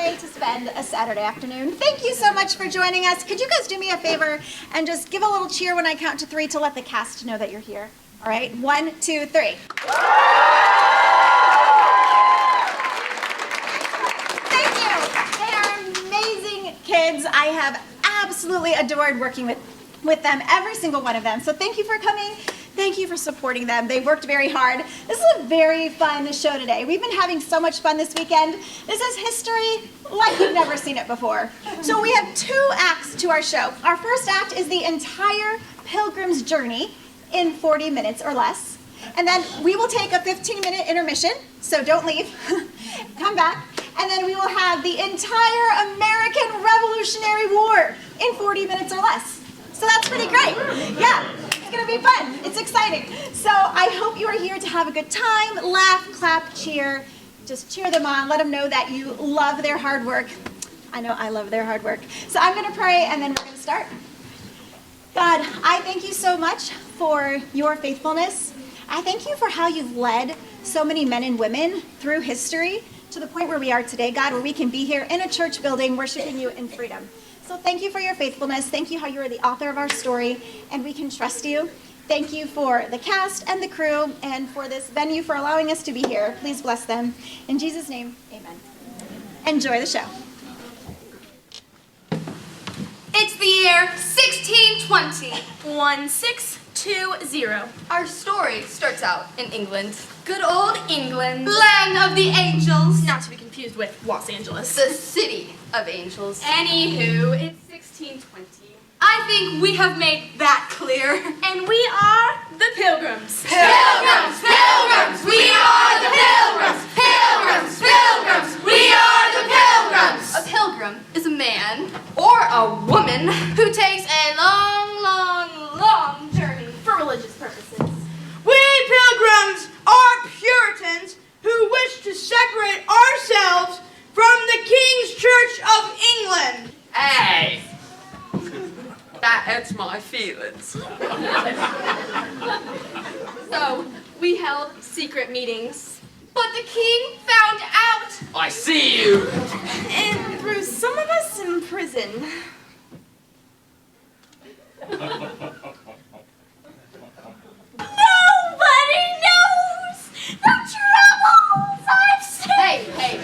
way to spend a Saturday afternoon. Thank you so much for joining us. Could you guys do me a favor and just give a little cheer when I count to 3 to let the cast know that you're here? All right, 1, 2, 3. Thank you. They are amazing kids. I have absolutely adored working with them, every single one of them. So thank you for coming. Thank you for supporting them. They worked very hard. This is a very fun show today. We've been having so much fun this weekend. This is history like you've never seen it before. So we have 2 acts to our show. Our first act is the entire Pilgrim's journey in 40 minutes or less. And then we will take a 15-minute intermission, so don't leave. Come back. And then we will have the entire American Revolutionary War in 40 minutes or less. So that's pretty great. Yeah. It's gonna be fun. It's exciting. So I hope you are here to have a good time, laugh, clap, cheer. Just cheer them on. Let them know that you love their hard work. I know I love their hard work. So I'm gonna pray and then we're gonna start. God, I thank you so much for your faithfulness. I thank you for how you've led so many men and women through history to the point where we are today, God, where we can be here in a church building worshiping you in freedom. So thank you for your faithfulness. Thank you how you are the author of our story and we can trust you. Thank you for the cast and the crew and for this venue for allowing us to be here. Please bless them. In Jesus' name, amen. Enjoy the show. It's the year 1620. 1620. Our story starts out in England. Good old England. Land of the angels. Not to be confused with Los Angeles. The city of angels. Anywho, it's 1620. I think we have made that clear. And we are the Pilgrims. Pilgrims! Pilgrims! We are the Pilgrims! Pilgrims! Pilgrims! We are the Pilgrims! A pilgrim is a man or a woman who takes a long, long, long journey for religious purposes. We Pilgrims are Puritans who wish to separate ourselves from the King's Church of England. Hey! That hurts my feelings. So, we held secret meetings. But the king found out. I see you. And threw some of us in prison. Nobody knows the troubles I've seen. Hey.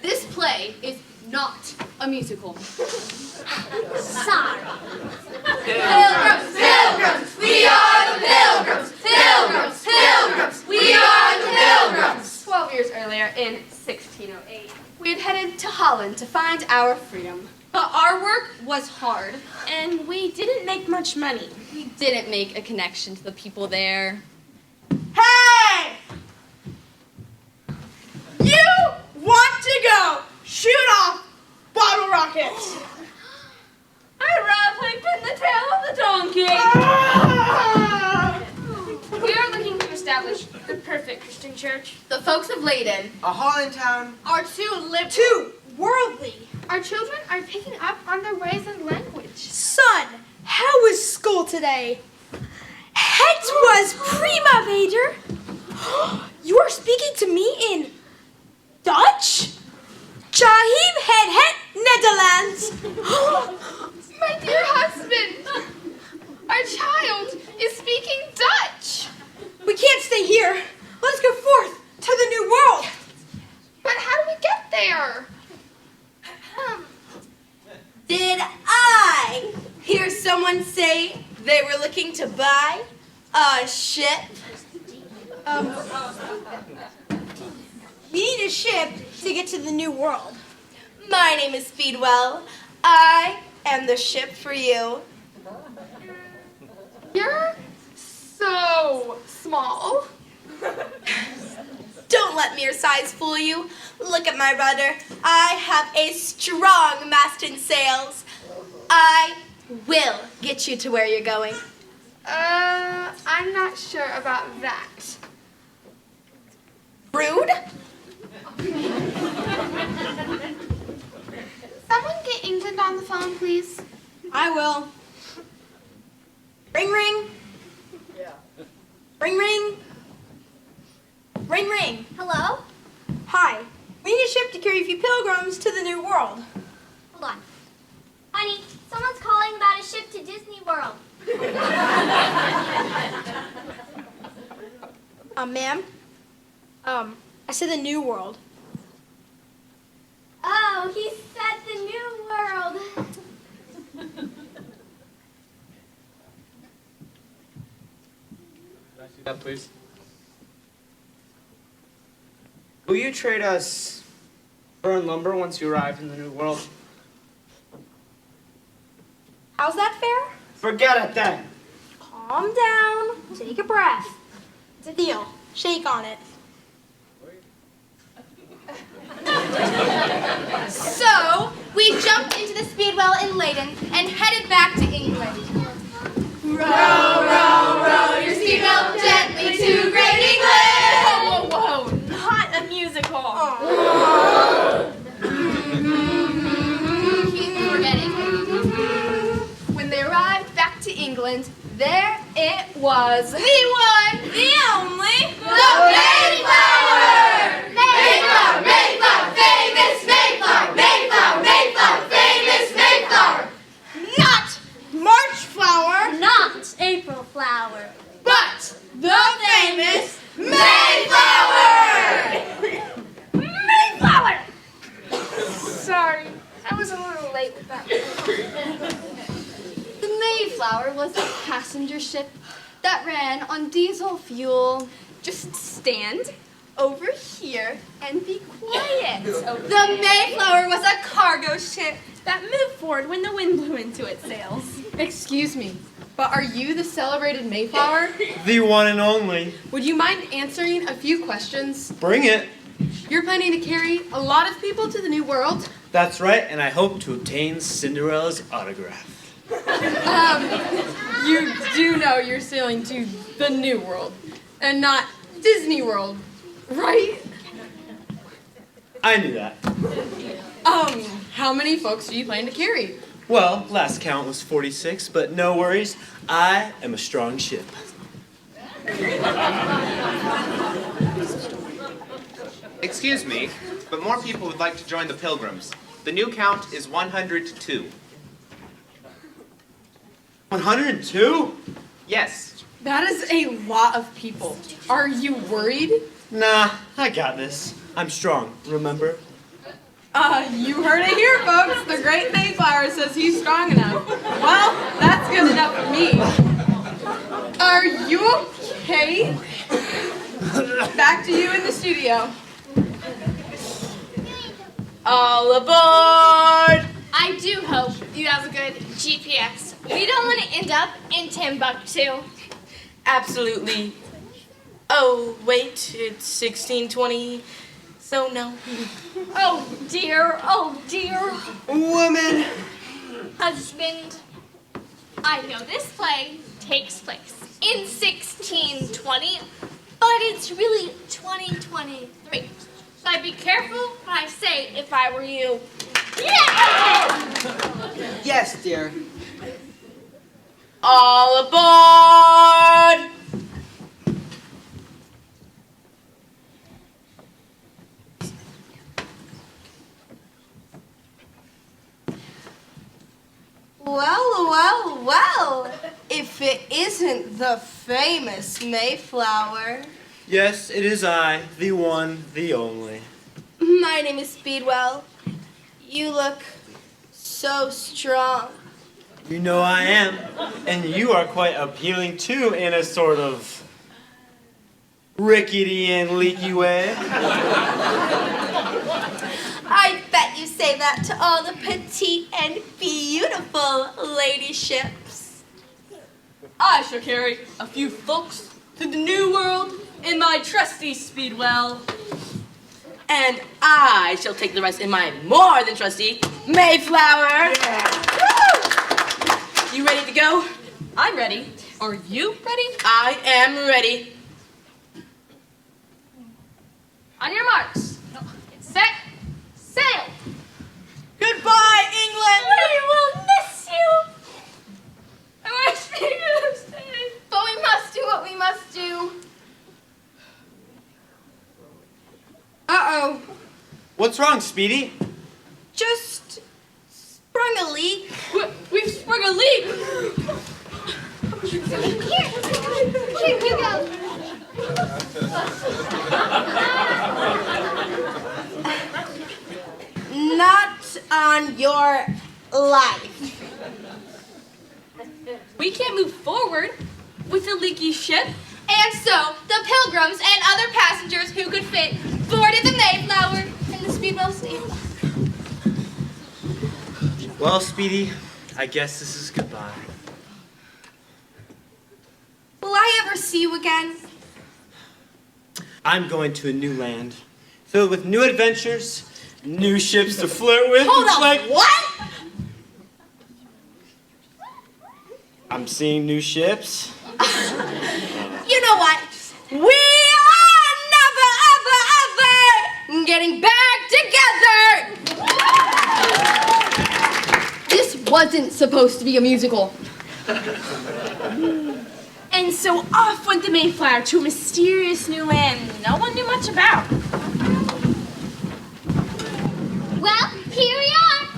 This play is not a musical. Sorry. Pilgrims, Pilgrims, we are the Pilgrims. Pilgrims, Pilgrims, we are the Pilgrims. 12 years earlier, in 1608, we had headed to Holland to find our freedom. But our work was hard. And we didn't make much money. We didn't make a connection to the people there. Hey! You want to go shoot off bottle rockets? I'd rather pin the tail of the donkey. We are looking to establish the perfect Christian church. The folks of Leyden A Holland town. Are too liberal. Too worldly. Our children are picking up on their ways and language. Son, how was school today? Het was prima, Vader. You are speaking to me in Dutch? Jahim het Netherlands. My dear husband, our child is speaking Dutch. We can't stay here. Let's go forth to the new world. But how do we get there? Did I hear someone say they were looking to buy a ship? We need a ship to get to the new world. My name is Speedwell. I am the ship for you. You're so small. Don't let mere size fool you. Look at my rudder. I have a strong mast and sails. I will get you to where you're going. I'm not sure about that. Rude? Someone get England on the phone, please. I will. Ring, ring. Yeah. Ring, ring. Ring, ring. Hello? Hi. We need a ship to carry a few pilgrims to the New World. Hold on. Honey, someone's calling about a ship to Disney World. Ma'am? I said the New World. Oh, he said the New World. Can I see that, please? Will you trade us burn lumber once you arrive in the New World? How's that fair? Forget it then. Calm down. Take a breath. It's a deal. Shake on it. So, we jumped into the speedwell in Leyden and headed back to England. Row, row, row your speedwell gently to great England! Whoa, whoa, whoa. Not a musical. Keep forgetting. When they arrived back to England, there it was. The one, the only, the Mayflower! Mayflower, Mayflower, famous Mayflower! Mayflower, Mayflower, famous Mayflower! Not March flower, Not April flower. But the famous Mayflower! Mayflower! Sorry, I was a little late with that. The Mayflower was a passenger ship that ran on diesel fuel. Just stand over here and be quiet. The Mayflower was a cargo ship That moved forward when the wind blew into its sails. Excuse me, but are you the celebrated Mayflower? The one and only. Would you mind answering a few questions? Bring it. You're planning to carry a lot of people to the New World. That's right, and I hope to obtain Cinderella's autograph. You do know you're sailing to the New World and not Disney World, right? I knew that. How many folks do you plan to carry? Well, last count was 46, but no worries. I am a strong ship. Excuse me, but more people would like to join the Pilgrims. The new count is 102. 102? Yes. That is a lot of people. Are you worried? Nah, I got this. I'm strong, remember? You heard it here, folks. The great Mayflower says he's strong enough. Well, that's good enough for me. Are you okay? Back to you in the studio. All aboard! I do hope you have a good GPS. We don't want to end up in Timbuktu. Absolutely. Oh, wait, it's 1620, so no. Oh dear, Woman! husband. I know this play takes place in 1620, but it's really 2023. So I'd be careful what I say if I were you. Yeah! Yes, dear. All aboard! Well, if it isn't the famous Mayflower. Yes, it is I, the one, the only. My name is Speedwell. You look so strong. You know I am, and you are quite appealing too in a sort of rickety and leaky way. I bet you say that to all the petite and beautiful ladyships. I shall carry a few folks to the New World in my trusty Speedwell. And I shall take the rest in my more than trusty Mayflower. Woo! You ready to go? I'm ready. Are you ready? I am ready. On your marks. Set. Sail. Goodbye, England! We will miss you. I wish we could have stayed. But we must do what we must do. Uh-oh. What's wrong, Speedy? Just sprung a leak. We've sprung a leak! Here you go. Not on your life. We can't move forward with a leaky ship. And so, the Pilgrims and other passengers who could fit boarded the Mayflower and the speedboat sailed. Well, Speedy, I guess this is goodbye. Will I ever see you again? I'm going to a new land, filled with new adventures, new ships to flirt with. Hold It's on, like, what? I'm seeing new ships. You know what? We are never, ever, ever getting back together! This wasn't supposed to be a musical. And so off went the Mayflower to a mysterious new land no one knew much about. Well, here we are.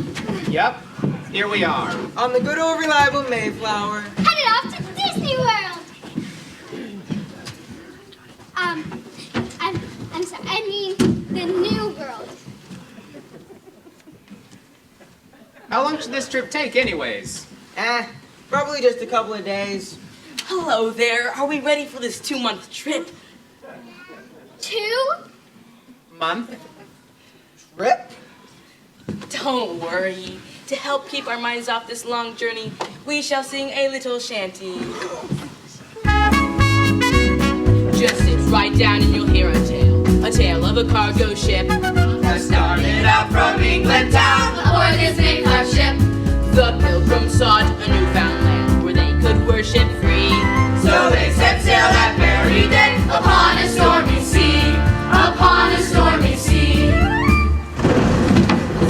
Yep, here we are. On the good old reliable Mayflower. Headed off to Disney World. I'm sorry. I mean, the new world. How long should this trip take anyways? Probably just a couple of days. Hello there. Are we ready for this 2-month trip? 2 Month? Trip? Don't worry. To help keep our minds off this long journey, we shall sing a little shanty. Just sit right down and you'll hear a tale of a cargo ship I started out from England town Aboard this Mayflower ship. The Pilgrims sought a newfound land where they could worship free. So they set sail that very day Upon a stormy sea. Upon a stormy sea.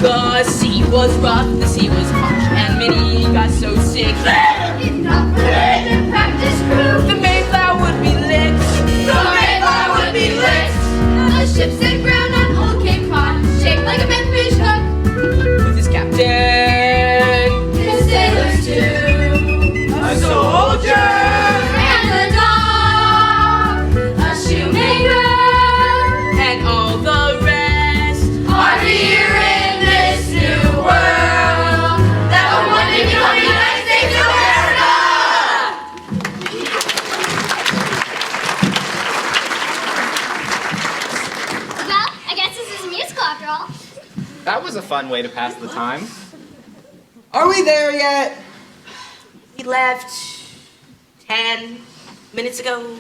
The sea was rough, the sea was harsh, and many got so sick. If not for the practice crew, The Mayflower would be lit. the Mayflower would be lit. The ship set ground on Old Cape Cod, shaped like a menfish hook. With his captain. The sailors too. A soldier And a dog. A shoemaker. And all the rest Are here in this new world that will one day become the United States of America! Well, I guess this is a musical after all. That was a fun way to pass the time. Are we there yet? We left 10 minutes ago.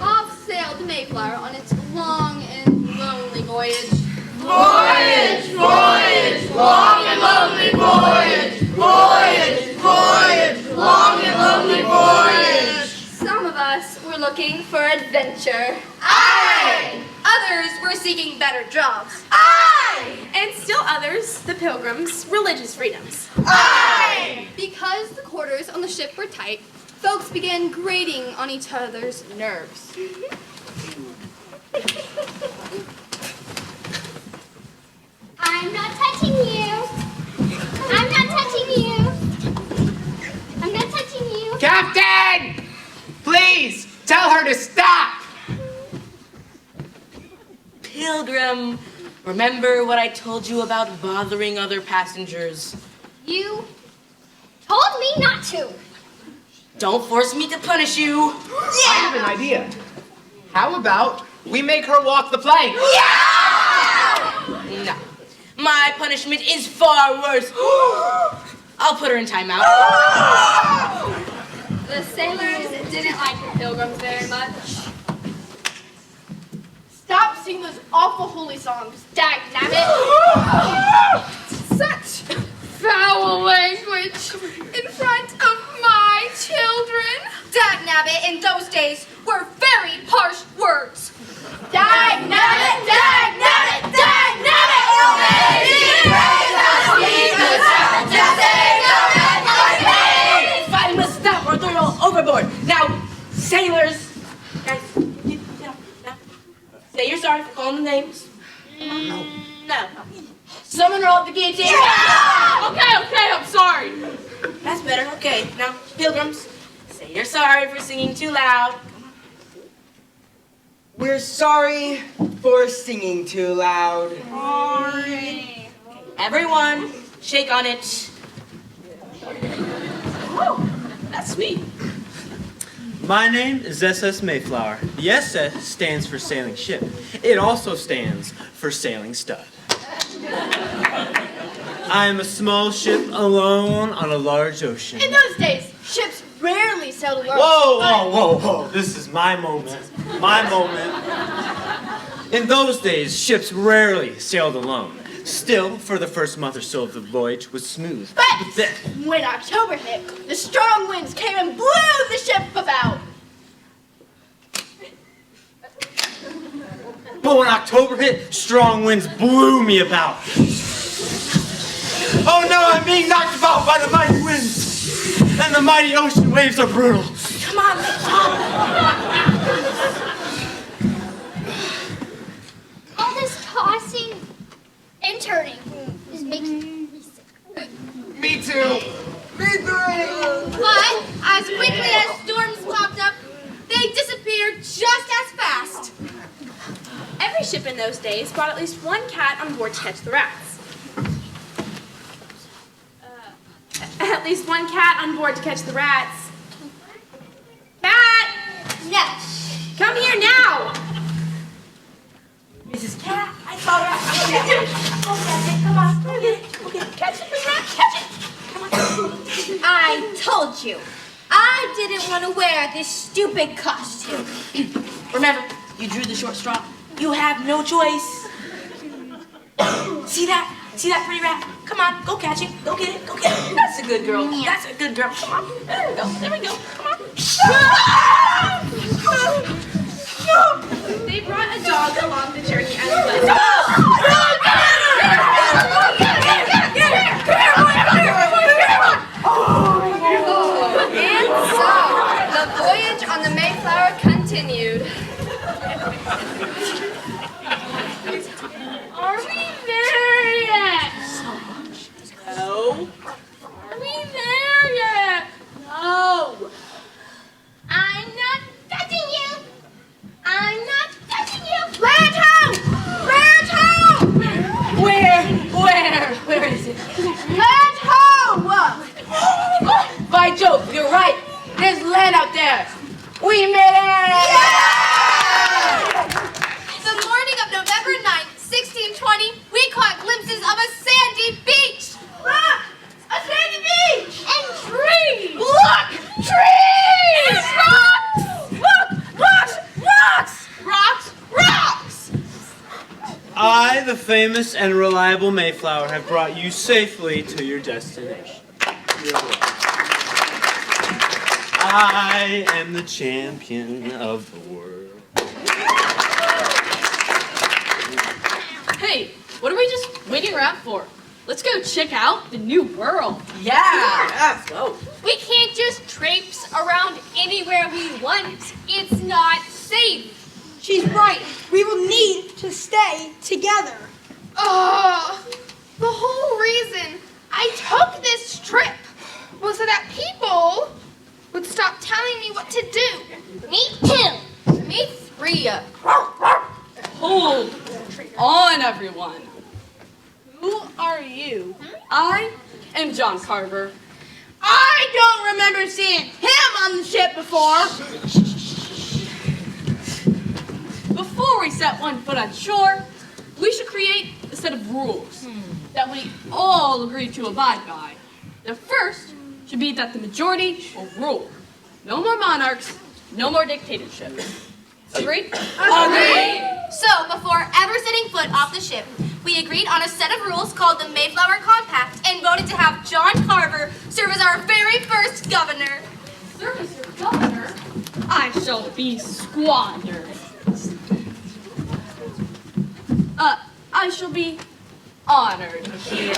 Off sailed the Mayflower on its long and lonely voyage. Voyage, voyage, long and lonely voyage. Voyage, voyage, long and lonely voyage. Some of us were looking for adventure. Aye! Others were seeking better jobs. Aye! And still others, the Pilgrims, religious freedoms. Aye! Because the quarters on the ship were tight, folks began grating on each other's nerves. I'm not touching you. I'm not touching you. I'm not touching you. Captain! Please, tell her to stop! Pilgrim, remember what I told you about bothering other passengers? You told me not to. Don't force me to punish you. I have an idea. How about we make her walk the plank? No. My punishment is far worse. I'll put her in timeout. The sailors didn't like the Pilgrims very much. Stop singing those awful holy songs. Dagnabbit! Such foul language in front of my children! Dagnabbit in those days were very harsh words. Dagnabbit! Dagnabbit! Dagnabbit! Fighting must stop or throw you all overboard. Now, sailors, guys, say you're sorry for call them the names? No. Someone roll up the guillotine. Okay, I'm sorry. That's better. Okay, now, Pilgrims, say you're sorry for singing too loud. We're sorry for singing too loud. Everyone, shake on it. That's sweet. My name is SS Mayflower. The SS stands for sailing ship. It also stands for sailing stud. I am a small ship alone on a large ocean. In those days, ships rarely sailed alone. Whoa. This is my moment. My moment. In those days, ships rarely sailed alone. Still, for the first month or so of the voyage was smooth. But then, when October hit, the strong winds came and blew the ship about. but when October hit, strong winds blew me about. Oh no, I'm being knocked about by the mighty winds. And the mighty ocean waves are brutal. Come on, stop. All this tossing and turning is making me sick. Me too. Me too. But as quickly as storms popped up, they disappeared just as fast. Every ship in those days brought at least one cat on board to catch the rats. At least one cat on board to catch the rats. Cat! No. Come here now! Mrs. Cat, I saw that. Go catch it. Come on. Go get it. Go get it. Catch it, Mrs. Rat. Catch it. Come on. I told you. I didn't want to wear this stupid costume. Remember, you drew the short straw. You have no choice. See that? See that pretty rat? Come on, go catch it. Go get it. Go get it. That's a good girl. That's a good girl. Come on. There we go. There we go. Come on. They brought a dog along the journey as well. And so, the voyage on the Mayflower continued. Are we there yet? No. Are we there yet? No. I'm not touching you. I'm not touching you. Land ho! Land ho! Where is it? Land ho! By Jove, you're right. There's land out there. We made it! The morning of November 9th, 1620, we caught glimpses of a sandy beach. Look! A sandy beach! And trees. Look! Trees! And rocks! Look! Rocks! Rocks! Rocks! Rocks! I, the famous and reliable Mayflower, have brought you safely to your destination. You're welcome. I am the champion of the world. Hey, what are we just waiting around for? Let's go check out the new world. Yeah, let's go. We can't just traipse around anywhere we want. It's not safe. She's right. We will need to stay together. The whole reason I took this trip was so that people would stop telling me what to do. Me too. Me three. Hold on, everyone. Who are you? I am John Carver. I don't remember seeing him on the ship before. Before we set one foot on shore, we should create a set of rules that we all agree to abide by. The first should be that the majority will rule. No more monarchs, no more dictatorship. Agreed? Agreed. So, before ever setting foot off the ship, we agreed on a set of rules called the Mayflower Compact and voted to have John Carver serve as our very first governor. Serve as your governor? I shall be squandered. I shall be honored here.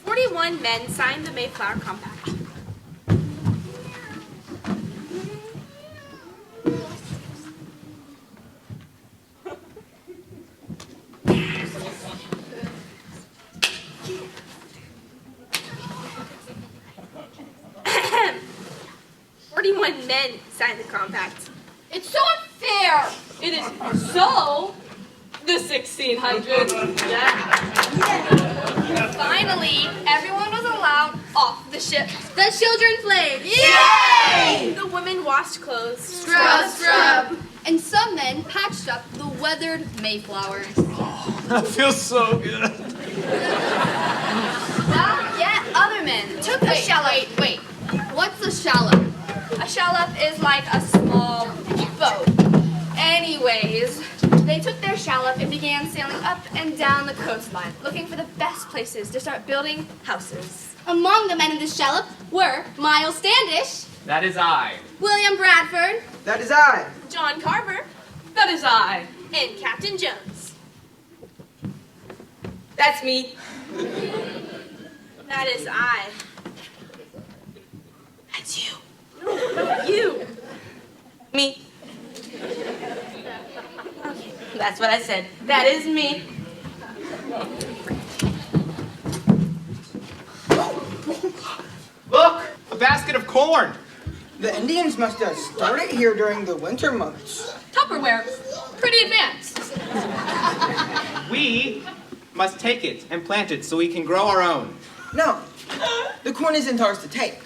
41 men signed the Mayflower Compact. my men signed the compact. It's so unfair. It is so the 1600s. Finally, everyone was allowed off the ship. The children played. Yay! The women washed clothes. Scrub. And some men patched up the weathered Mayflower. That feels so good. While yet other men took a shallop. Wait. What's a shallop? A shallop is like a small boat. Anyways, they took their shallop and began sailing up and down the coastline, looking for the best places to start building houses. Among the men in the shallop were Miles Standish, That is I. William Bradford, That is I. John Carver That is I. and Captain Jones. That's me. That is I. That's you. No, you. Me. That's what I said. That is me. Look, a basket of corn. The Indians must have started here during the winter months. Tupperware. Pretty advanced. We must take it and plant it so we can grow our own. No, the corn isn't ours to take.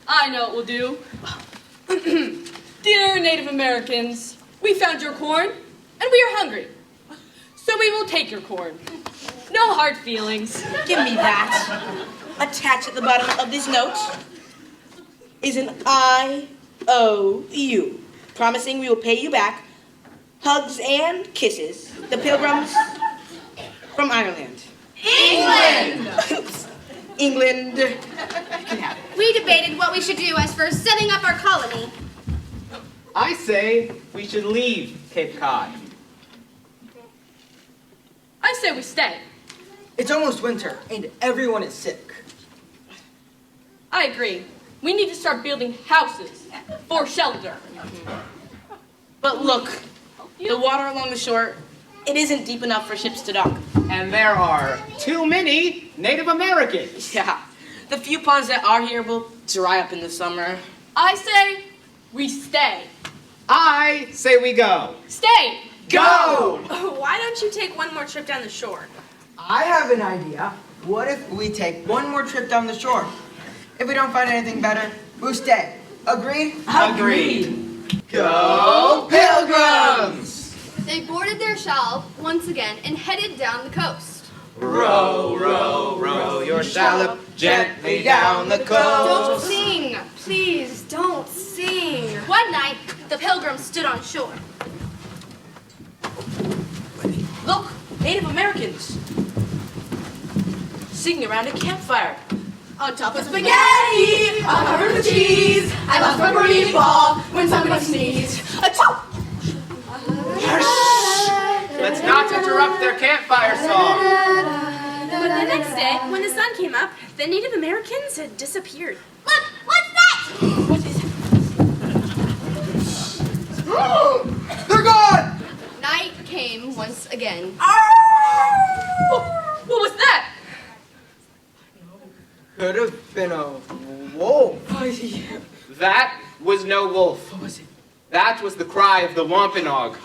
I know what we'll do. Dear Native Americans, we found your corn, and we are hungry. So we will take your corn. No hard feelings. Give me that. Attached at the bottom of this note is an IOU, promising we will pay you back hugs and kisses. The Pilgrims from Ireland. England can have it. We debated what we should do as for setting up our colony. I say we should leave Cape Cod. I say we stay. It's almost winter, and everyone is sick. I agree. We need to start building houses for shelter. But look, the water along the shore, it isn't deep enough for ships to dock. And there are too many Native Americans. Yeah, the few ponds that are here will dry up in the summer. I say we stay. I say we go. Stay. Go! Why don't you take one more trip down the shore? I have an idea. What if we take one more trip down the shore? If we don't find anything better, we'll stay. Agreed? Agreed. Go Pilgrims! They boarded their shallop once again and headed down the coast. Row, row, row your shallop gently down the Don't coast. sing! Please, don't sing! One night, the Pilgrims stood on shore. Look, Native Americans singing around a campfire. On top of spaghetti, I'm covered with cheese. I lost my burrito ball when someone sneezed. Let's not interrupt their campfire song. But the next day, when the sun came up, the Native Americans had disappeared. Look, what's that? What is it? They're gone! Night came once again. What was that? Could have been a wolf. That was no wolf. What was it? That was the cry of the Wampanoag.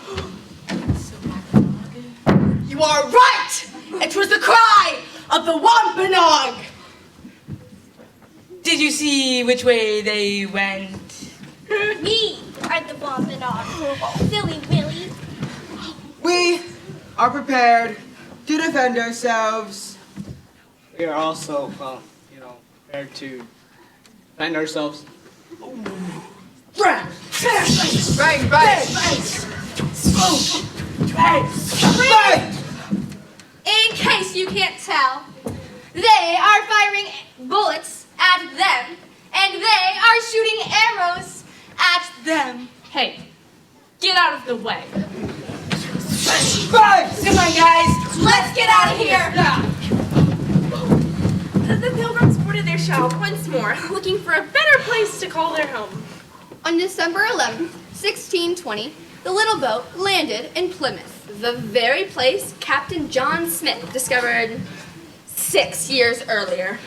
You are right! It was the cry of the Wampanoag! Did you see which way they went? We are the Wampanoag. Silly Willy. We are prepared to defend ourselves. We are also, prepared to defend ourselves. Bang! Bang, bang! Bang! In case you can't tell, they are firing bullets at them, and they are shooting arrows at them. Hey, get out of the way. Bang! Come on, guys! Let's get out of here! The Pilgrims boarded their shallop once more, looking for a better place to call their home. On December 11th, 1620, the little boat landed in Plymouth, the very place Captain John Smith discovered 6 years earlier.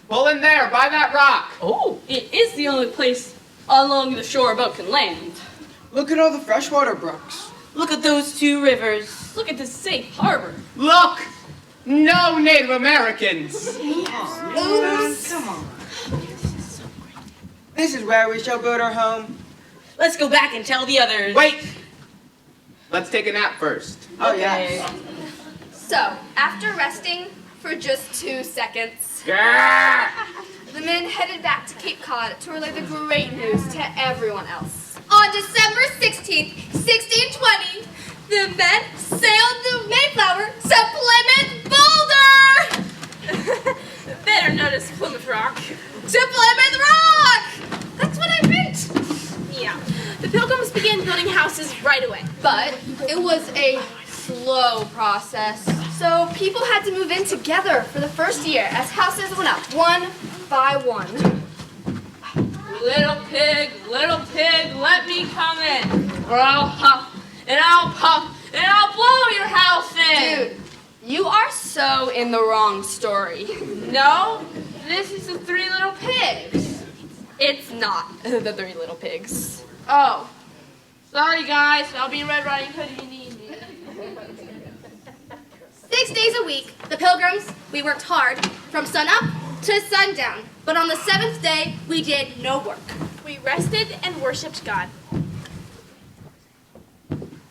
Pull in there, by that rock. Oh, it is the only place along the shore of Oaken Land. Look at all the freshwater brooks. Look at those 2 rivers. Look at this safe harbor. Look! No Native Americans! Oops. Come on. This is where we shall build our home. Let's go back and tell the others. Wait! Let's take a nap first. Oh, yeah. So, after resting for just 2 seconds, the men headed back to Cape Cod to relay the great news to everyone else. On December 16th, 1620, the men sailed the Mayflower to Plymouth Boulder! Better notice Plymouth Rock. To Plymouth Rock! That's what I meant! Yeah. The Pilgrims began building houses right away. But it was a slow process. So people had to move in together for the first year as houses went up one by one. Little pig, let me come in. Or I'll huff, and I'll puff, and I'll blow your house in. Dude, you are so in the wrong story. No, this is the 3 little pigs. It's not the 3 little pigs. Oh, sorry guys, I'll be Red Riding Hood if you need me. 6 days a week, the Pilgrims, we worked hard from sunup to sundown. But on the 7th day, we did no work. We rested and worshipped God.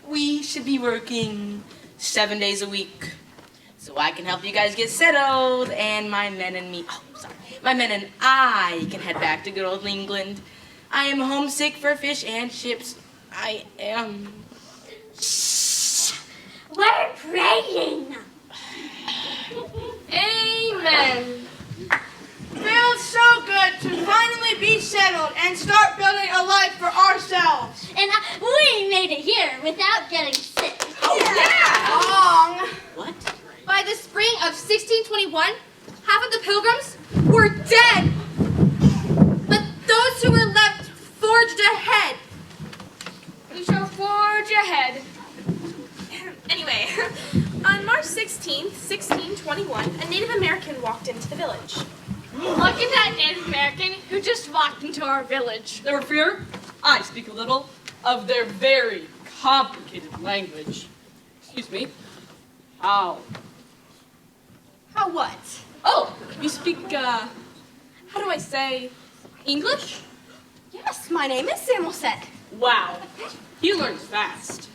We should be working 7 days a week, so I can help you guys get settled, and my men and I can head back to good old England. I am homesick for fish and chips. I am. We're praying. Amen. Feels so good to finally be settled and start building a life for ourselves. And we made it here without getting sick. Wrong. What? By the spring of 1621, half of the Pilgrims were dead. But those who were left forged ahead. We shall forge ahead. Anyway, on March 16th, 1621, a Native American walked into the village. Look at that Native American who just walked into our village. Never fear, I speak a little of their very complicated language. Excuse me. How? How what? Oh, you speak, how do I say, English? Yes, my name is Samoset. Wow, he learns fast.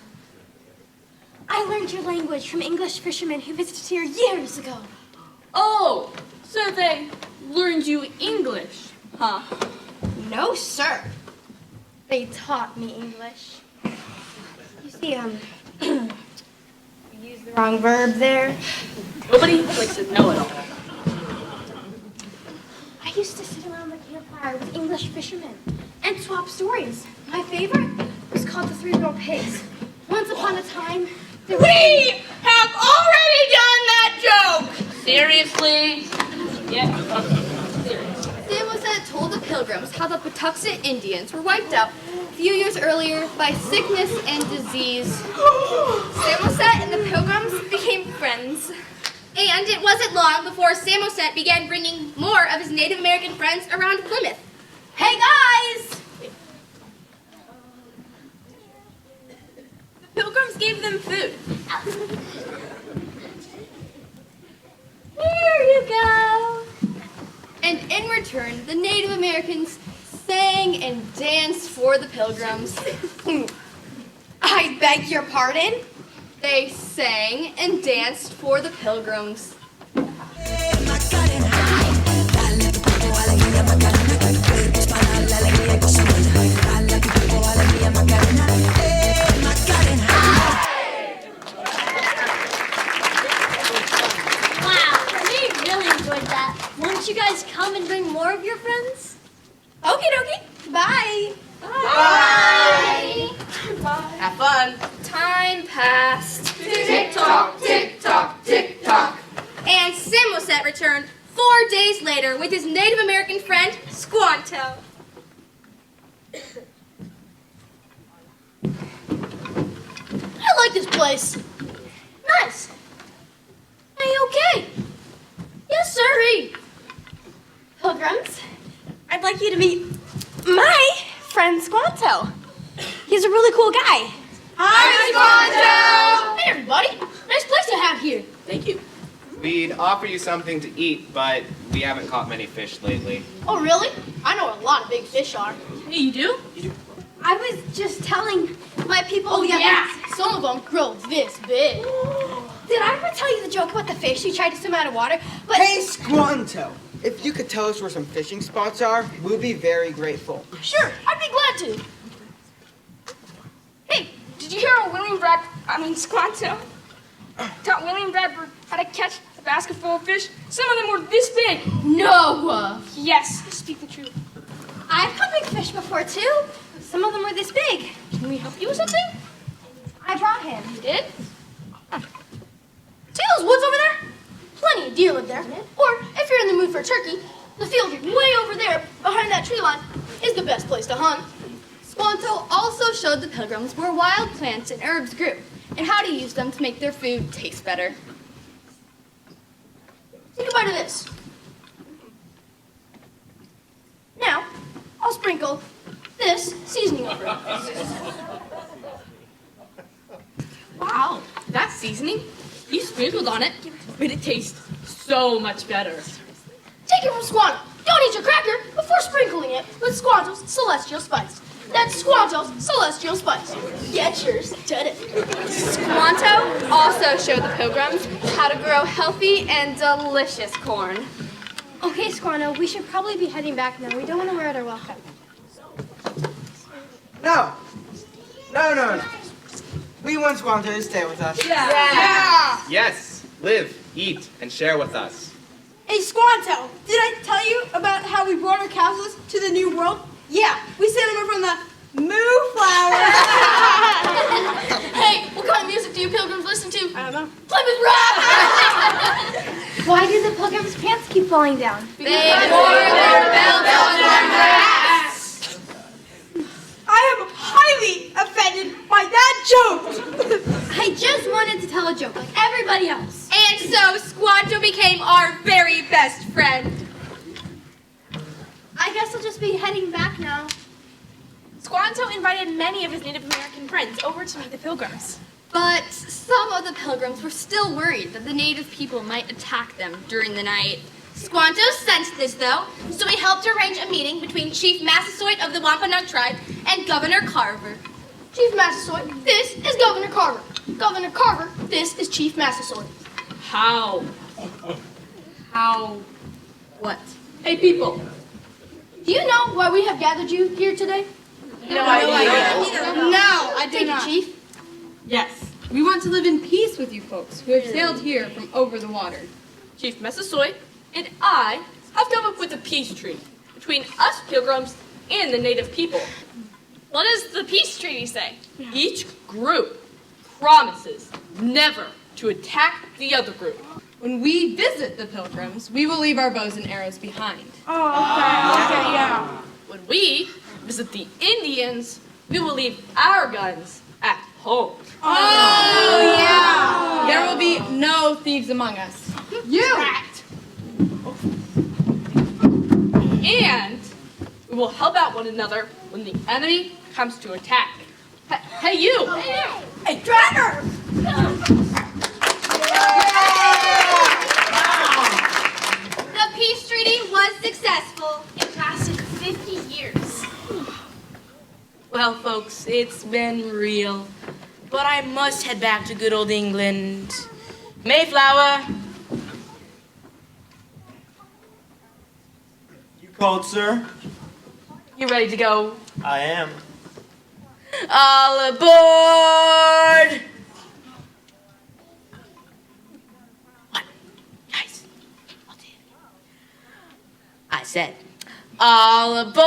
I learned your language from English fishermen who visited here years ago. Oh, so they learned you English, huh? No, sir. They taught me English. You see, you used the wrong verb there. Nobody likes to know it all. I used to sit around the campfire with English fishermen and swap stories. My favorite was called The 3 Little Pigs. Once upon a time, there was... We have already done that joke! Seriously? Yeah. Samoset told the Pilgrims how the Patuxet Indians were wiped out a few years earlier by sickness and disease. Samoset and the Pilgrims became friends. And it wasn't long before Samoset began bringing more of his Native American friends around Plymouth. Hey guys! The Pilgrims gave them food. Here you go. And in return, the Native Americans sang and danced for the Pilgrims. I beg your pardon? They sang and danced for the Pilgrims. Won't you guys come and bring more of your friends? Okie dokie. Bye. Bye. Have fun. Time passed. Tick-tock, tick-tock, tick-tock. And Samoset returned 4 days later with his Native American friend, Squanto. I like this place. Nice. Are you okay? Yes, sirree. Pilgrims, I'd like you to meet my friend Squanto. He's a really cool guy. Hi, Hey, everybody. Nice place to have here. Thank you. We'd offer you something to eat, but we haven't caught many fish lately. Oh, really? I know what a lot of big fish are. Hey, you do? I was just telling my people. Oh, yeah. Some of them grow this big. Did I ever tell you the joke about the fish who tried to swim out of water? But Hey, Squanto! If you could tell us where some fishing spots are, we'll be very grateful. sure, I'd be glad to. Hey, did you hear how Squanto taught William Bradford how to catch a basket full of fish? Some of them were this big. No. Yes, speak the truth. I've caught big fish before too. Some of them were this big. Can we help you with something? I brought him. You did? See those woods over there? Plenty of deer live there. Or if you're in the mood for turkey, the field way over there behind that tree line is the best place to hunt. Squanto also showed the Pilgrims where wild plants and herbs grew and how to use them to make their food taste better. Take a bite of this. Now, I'll sprinkle this seasoning over it. Wow, that seasoning you sprinkled on it made it taste so much better. Take it from Squanto. Don't eat your cracker before sprinkling it with Squanto's Celestial Spice. That's Squanto's Celestial Spice. Get yours today. Squanto also showed the Pilgrims how to grow healthy and delicious corn. Okay, Squanto, we should probably be heading back now. We don't want to wear out our welcome. No. We want Squanto to stay with us. Yes, live, eat, and share with us. Hey, Squanto, did I tell you about how we brought our castles to the New World? Yeah, we sent them over on the Moonflower. Hey, what kind of music do you Pilgrims listen to? I don't know. Plymouth Rock! Why do the Pilgrim's pants keep falling down? They wore their belts on their backs. I am highly offended by that joke. I just wanted to tell a joke like everybody else. And so Squanto became our very best friend. I guess I'll just be heading back now. Squanto invited many of his Native American friends over to meet the Pilgrims. But some of the Pilgrims were still worried that the native people might attack them during the night. Squanto sensed this, though, so he helped arrange a meeting between Chief Massasoit of the Wampanoag tribe and Governor Carver. Chief Massasoit, this is Governor Carver. Governor Carver, this is Chief Massasoit. How? What? Hey, people. Do you know why we have gathered you here today? No idea. No, I do Thank not. you, Chief. Yes, we want to live in peace with you folks who have sailed here from over the water. Chief Massasoit and I have come up with a peace treaty between us Pilgrims and the native people. What does the peace treaty say? Each group promises never to attack the other group. When we visit the Pilgrims, we will leave our bows and arrows behind. When we visit the Indians, we will leave our guns at home. There will be no thieves among us. And we will help out one another when the enemy comes to attack. Hey, you! Hey, Dratter! The peace treaty was successful. It lasted 50 years. Well, folks, it's been real. But I must head back to good old England. Mayflower! You called, sir? You ready to go? I am. All aboard! What? Guys, I'll do it. I said, all aboard!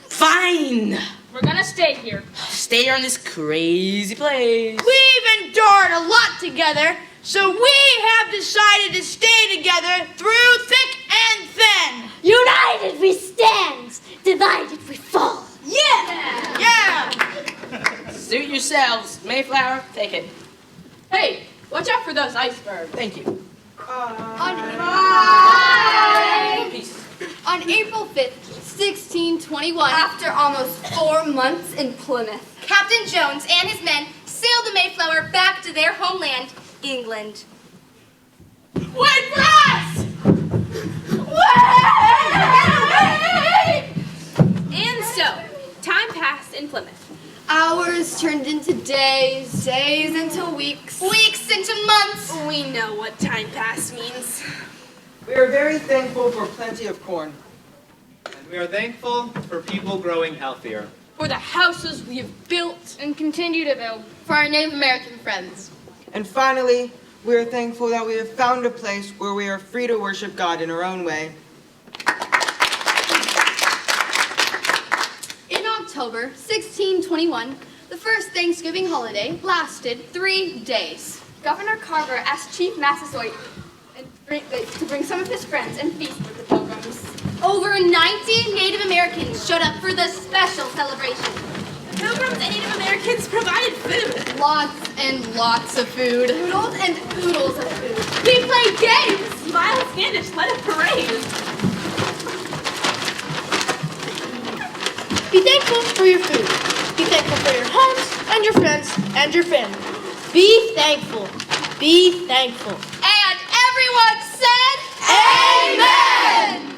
Fine! We're gonna stay here. Stay here in this crazy place. We've endured a lot together, so we have decided to stay together through thick and thin. United we stand, divided we fall. Yeah! Suit yourselves. Mayflower, take it. Hey, watch out for those icebergs. Thank you. Bye. Peace. On April 5th, 1621, after almost 4 months in Plymouth, Captain Jones and his men sailed the Mayflower back to their homeland, England. Wait for us! Wait! And so, time passed in Plymouth. Hours turned into days, days into weeks, weeks into months. We know what time pass means. We are very thankful for plenty of corn. And we are thankful for people growing healthier. For the houses we have built And continue to build for our Native American friends. And finally, we are thankful that we have found a place where we are free to worship God in our own way. In October 1621, the first Thanksgiving holiday lasted 3 days. Governor Carver asked Chief Massasoit to bring some of his friends and feast with the Pilgrims. Over 90 Native Americans showed up for the special celebration. The Pilgrims and Native Americans provided food. Lots and lots of food. Oodles and oodles of food. We played games. Miles Standish led a parade. Be thankful for your food. Be thankful for your homes and your friends and your family. Be thankful. Be thankful. And everyone said, Amen!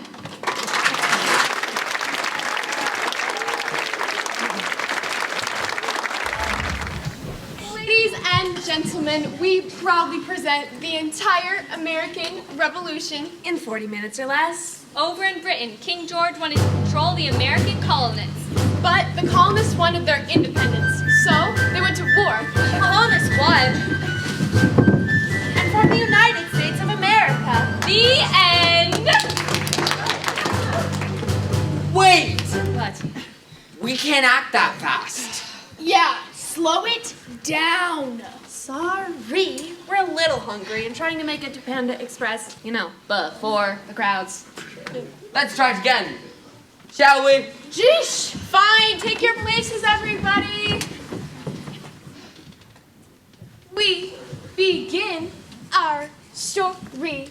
Ladies and gentlemen, we proudly present the entire American Revolution In 40 minutes or less. Over in Britain, King George wanted to control the American colonists. but the colonists wanted their independence, so they went to war. The colonists won. And from the United States of America. The end. Wait! What? We can't act that fast. Yeah, slow it down. Sorry. We're a little hungry and trying to make it to Panda Express, before the crowds. Let's try it again. Shall we? Jeesh. Fine, take your places, everybody. We begin our story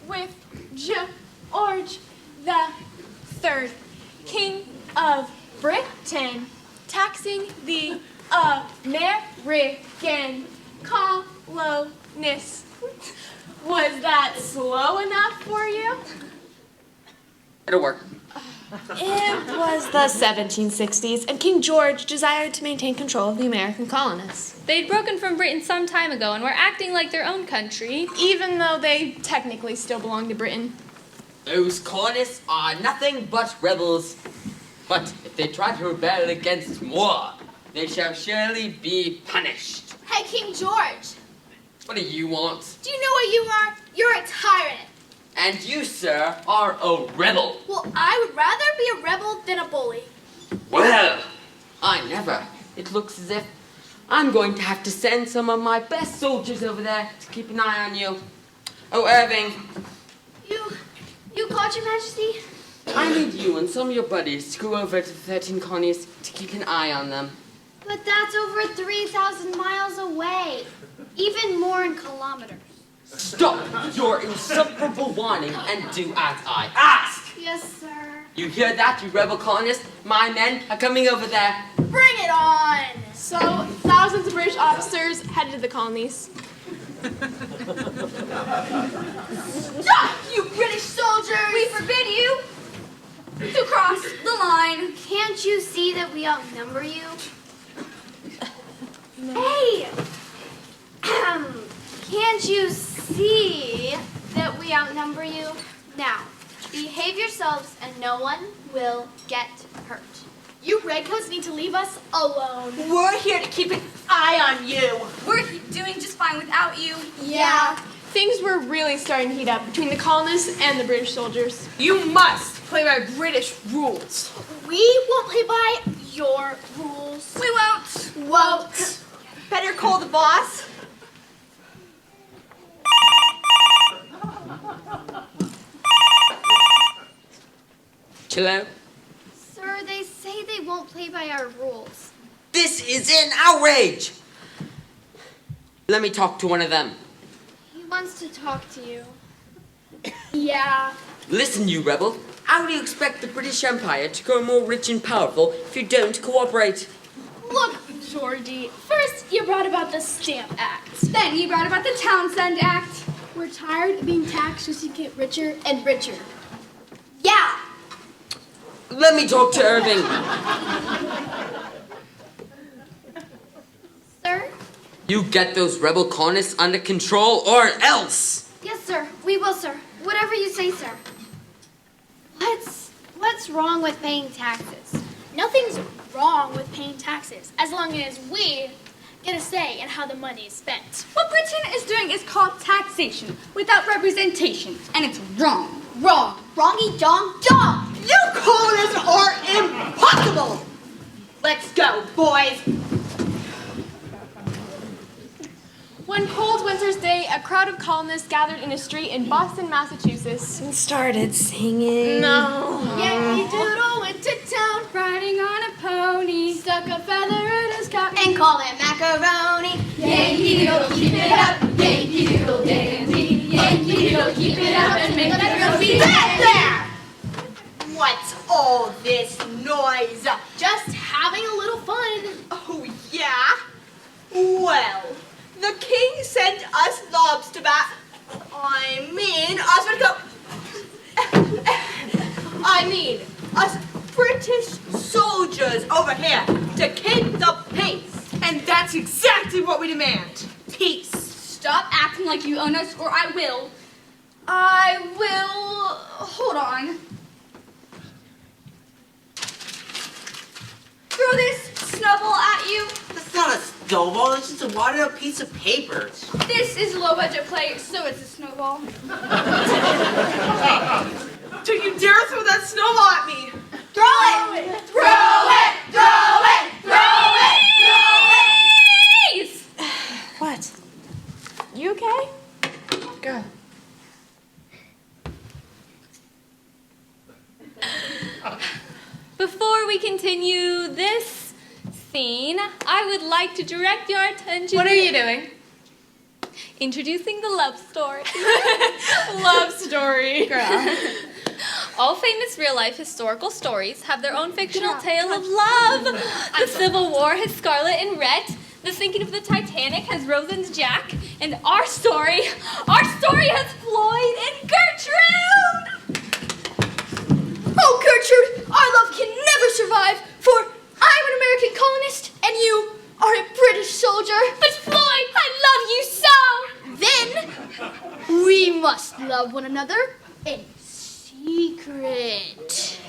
with George the Third, King of Britain, taxing the American colonists. Was that slow enough for you? It'll work. It was the 1760s, and King George desired to maintain control of the American colonists. They'd broken from Britain some time ago and were acting like their own country. Even though they technically still belong to Britain. Those colonists are nothing but rebels. But if they try to rebel against more, they shall surely be punished. Hey, King George, What do you want? do you know what you are? You're a tyrant. And you, sir, are a rebel. Well, I would rather be a rebel than a bully. Well, I never. It looks as if I'm going to have to send some of my best soldiers over there to keep an eye on you. Oh, Irving, You called, Your Majesty? I need you and some of your buddies to go over to the 13 colonies to keep an eye on them. But that's over 3,000 miles away. Even more in kilometers. Stop your insufferable whining and do as I ask. Yes, sir. You hear that, you rebel colonists? My men are coming over there. Bring it on! So, thousands of British officers headed to the colonies. Stop, you British soldiers! We forbid you to cross the line. Can't you see that we outnumber you? Hey! Can't you see that we outnumber you? Now, behave yourselves and no one will get hurt. You redcoats need to leave us alone. We're here to keep an eye on you. We're doing just fine without you. Yeah. Things were really starting to heat up between the colonists and the British soldiers. You must play by British rules. We won't play by your rules. We won't. Won't. Better call the boss. Hello? Sir, they say they won't play by our rules. This is an outrage! Let me talk to one of them. He wants to talk to you. Yeah. Listen, you rebel. How do you expect the British Empire to grow more rich and powerful if you don't cooperate? Look, Georgie, first you brought about the Stamp Act. Then you brought about the Townsend Act. We're tired of being taxed as you get richer and richer. Yeah! Let me talk to Irving. Sir? You get those rebel colonists under control or else! Yes, sir. We will, sir. Whatever you say, sir. What's wrong with paying taxes? Nothing's wrong with paying taxes, as long as we get a say in how the money is spent. What Britain is doing is called taxation without representation, and it's wrong. Wrong. Wrongy dong dong! You colonists are impossible! Let's go, boys! One cold winter's day, a crowd of colonists gathered in a street in Boston, Massachusetts, and started singing. No. Yankee Doodle went to town riding on a pony. Stuck a feather in his cap And called it macaroni. Yankee Doodle, keep it up. Yankee Doodle dandy. Yankee Doodle, keep it up and make that girl be There! What's all this noise? Just having a little fun. Oh, yeah? Well, the king sent us lobster bat. Us British soldiers over here to keep the peace. And that's exactly what we demand. Peace. Stop acting like you own us, or I will. Hold on. Throw this snowball at you. That's not a snowball, it's just a wadded up piece of paper. This is low budget play, so it's a snowball. Don't you dare throw that snowball at me! Throw it! Throw it! Throw it! Throw it! Please! What? You okay? Girl. Before we continue this scene, I would like to direct your attention. What are you doing? Introducing the love story. Love story. Girl. All famous real-life historical stories have their own fictional tale of love. The Civil War has Scarlet and Rhett. The sinking of the Titanic has Rose and Jack. And our story has Floyd and Gertrude! Oh, Gertrude, our love can never survive, for I'm an American colonist and you are a British soldier. But Floyd, I love you so! Then we must love one another in secret.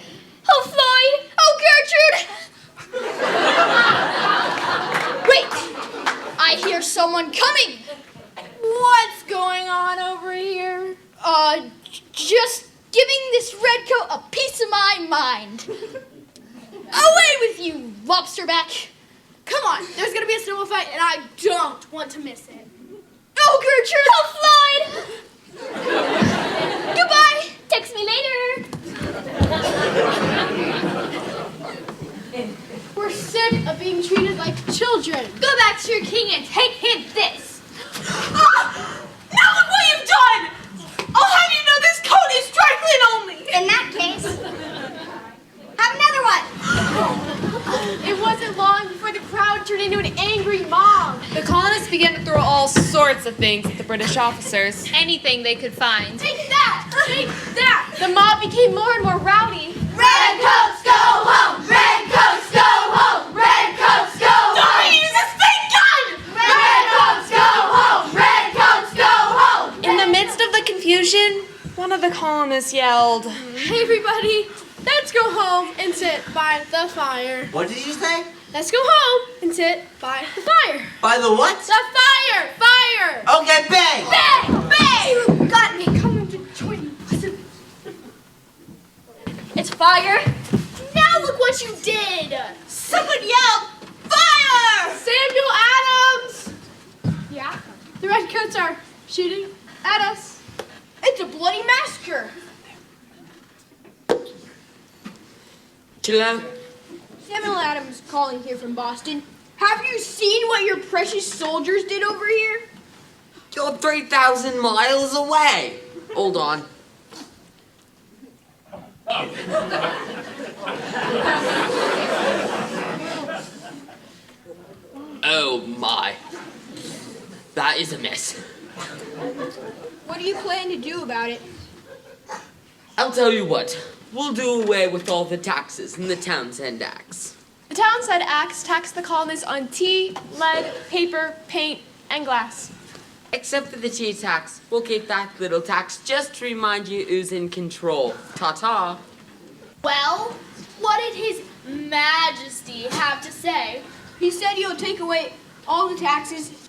Oh, Floyd! Oh, Gertrude! Wait! I hear someone coming. What's going on over here? Just giving this redcoat a piece of my mind. Away with you, lobsterback! Come on, there's gonna be a snowball fight, and I don't want to miss it. Oh, Gertrude! Oh, Floyd! Goodbye! Text me later! We're sick of being treated like children. Go back to your king and take him this. Ah! Now look what you've done! I'll have you know this coat is dry clean only! In that case, have another one. It wasn't long before the crowd turned into an angry mob. The colonists began to throw all sorts of things at the British officers. Anything they could find. Take that! Take that! The mob became more and more rowdy. Redcoats go home! Redcoats go home! Redcoats go home! Don't use this thing gun! Redcoats go home! Redcoats go home! In the midst of the confusion, one of the colonists yelled, Hey everybody, let's go home and sit by the fire. What did you say? Let's go home and sit by the fire. By the what? The fire! Fire! Okay, bang! Bang! Bang! You got me. Come on to join me. It's fire. Now look what you did. Someone yelled, fire! Samuel Adams! Yeah? The redcoats are shooting at us. It's a bloody massacre. Chill out. Samuel Adams calling here from Boston. Have you seen what your precious soldiers did over here? You're 3,000 miles away. Hold on. Oh my. That is a mess. What do you plan to do about it? I'll tell you what. We'll do away with all the taxes in the Townsend Acts. The Townsend Acts tax the colonists on tea, lead, paper, paint, and glass. Except for the tea tax. We'll keep that little tax just to remind you who's in control. Ta-ta. Well, what did His Majesty have to say? He said he'll take away all the taxes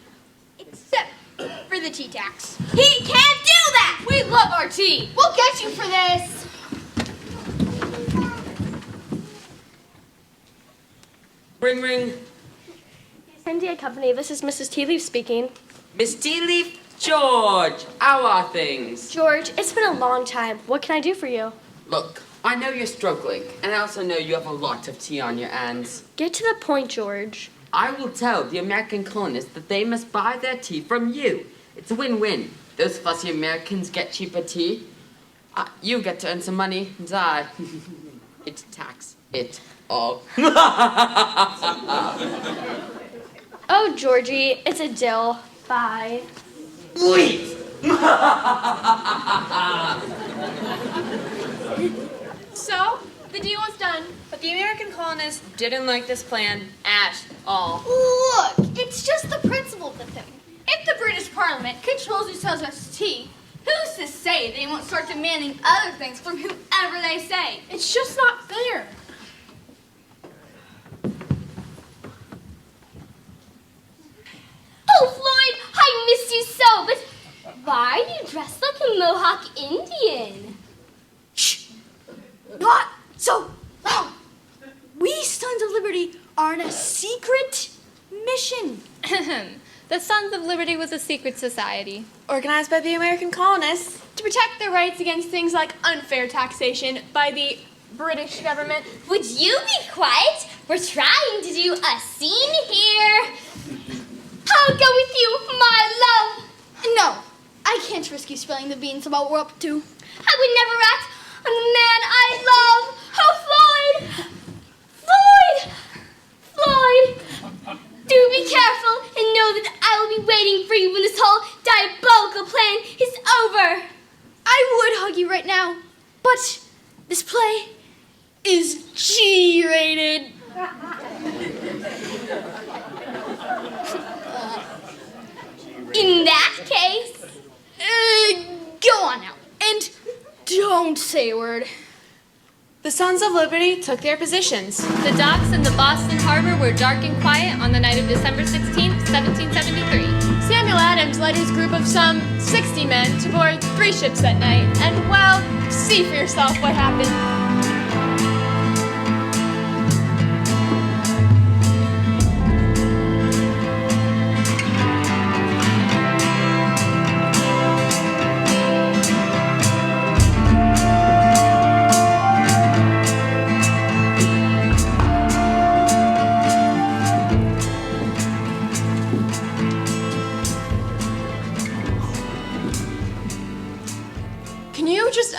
except for the tea tax. He can't do that! We love our tea. We'll get you for this. Ring, ring. India Company, this is Mrs. Tea Leaf speaking. Miss Tea Leaf, George, how are things? George, it's been a long time. What can I do for you? Look, I know you're struggling, and I also know you have a lot of tea on your hands. Get to the point, George. I will tell the American colonists that they must buy their tea from you. It's a win-win. Those fussy Americans get cheaper tea. You get to earn some money, and I get to tax it all. Oh, Georgie, it's a dill. Bye. Wait! So, the deal was done, but the American colonists didn't like this plan at all. Look, it's just the principle of the thing. If the British Parliament controls who sells us tea, who's to say they won't start demanding other things from whoever they say? It's just not fair. Oh, Floyd, I miss you so, but why are you dressed like a Mohawk Indian? Shh! Not so loud! We Sons of Liberty are on a secret mission. The Sons of Liberty was a secret society, organized by the American colonists to protect their rights against things like unfair taxation by the British government. Would you be quiet? We're trying to do a scene here. I'll go with you, my love. No, I can't risk you spilling the beans about what we're up to. I would never act on the man I love. Oh, Floyd! Floyd! Floyd! Do be careful and know that I will be waiting for you when this whole diabolical plan is over. I would hug you right now, but this play is G-rated. In that case, go on now, and don't say a word. The Sons of Liberty took their positions. The docks in the Boston harbor were dark and quiet on the night of December 16th, 1773. Samuel Adams led his group of some 60 men to board 3 ships that night. And, well, see for yourself what happened.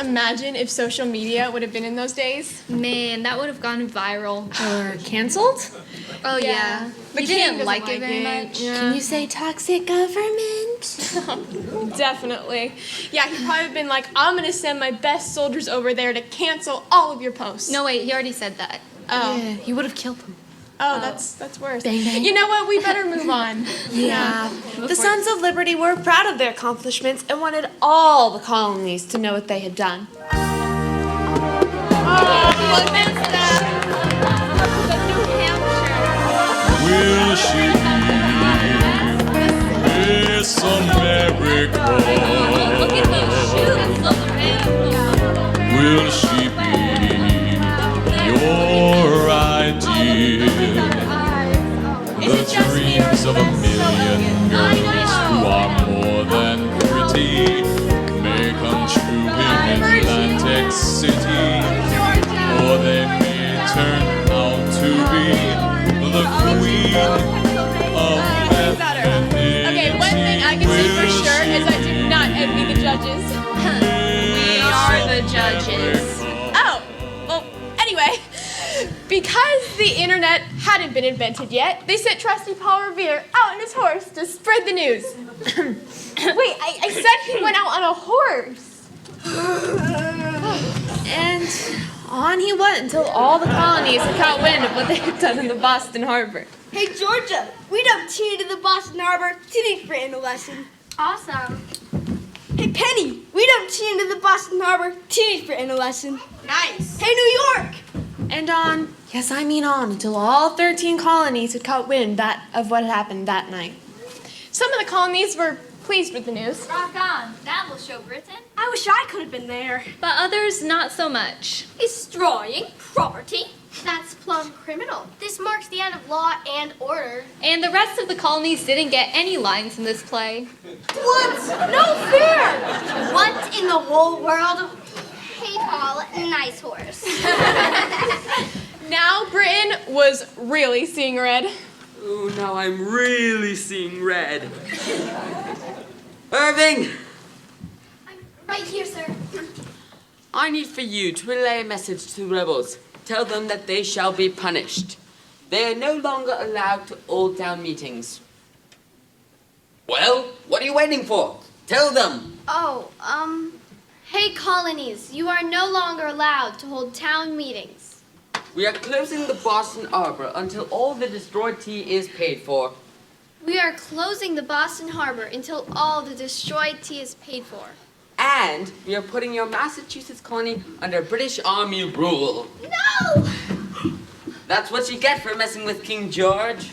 Imagine if social media would have been in those days. Man, that would have gone viral. Or canceled? Oh, yeah. The We king didn't like doesn't it very much. Yeah. Can you say toxic government? Definitely. Yeah, he'd probably been like, I'm going to send my best soldiers over there to cancel all of your posts. No, wait, he already said that. Oh. Yeah, he would have killed them. Oh, that's worse. Bang, bang. You know what? We better move on. Yeah. The Sons of Liberty were proud of their accomplishments and wanted all the colonies to know what they had done. Will she be Miss America? Will she be your ideal? The dreams of a million girls who are more than pretty may come true in Atlantic City, or they may turn out to be the queen of femininity. Okay, one thing I can say for sure is I do not envy the judges. We are the judges. Oh, Because the internet hadn't been invented yet, they sent trusty Paul Revere out on his horse to spread the news. Wait, I said he went out on a horse. And on he went until all the colonies had caught wind of what they had done in the Boston Harbor. Hey, Georgia, we done tea to the Boston Harbor. Teenage for in a lesson. Awesome. Hey, Penny, we done tea into the Boston Harbor. Teenage for in a lesson. Nice. Hey, New York. And on, yes, I mean on, until all 13 colonies had caught wind of what had happened that night. Some of the colonies were pleased with the news. Rock on. That will show Britain. I wish I could have been there. But others not so much. Destroying property. That's plumb criminal. This marks the end of law and order. And the rest of the colonies didn't get any lines in this play. What? No fair! What in the whole world? Hey, Paul, nice horse. Now Britain was really seeing red. Oh, now I'm really seeing red. Irving! Right here, sir. I need for you to relay a message to the rebels. Tell them that they shall be punished. They are no longer allowed to hold town meetings. Well, what are you waiting for? Tell them. Oh, hey, colonies, you are no longer allowed to hold town meetings. We are closing the Boston Harbor until all the destroyed tea is paid for. We are closing the Boston Harbor until all the destroyed tea is paid for. And we are putting your Massachusetts colony under British Army rule. No! That's what you get for messing with King George.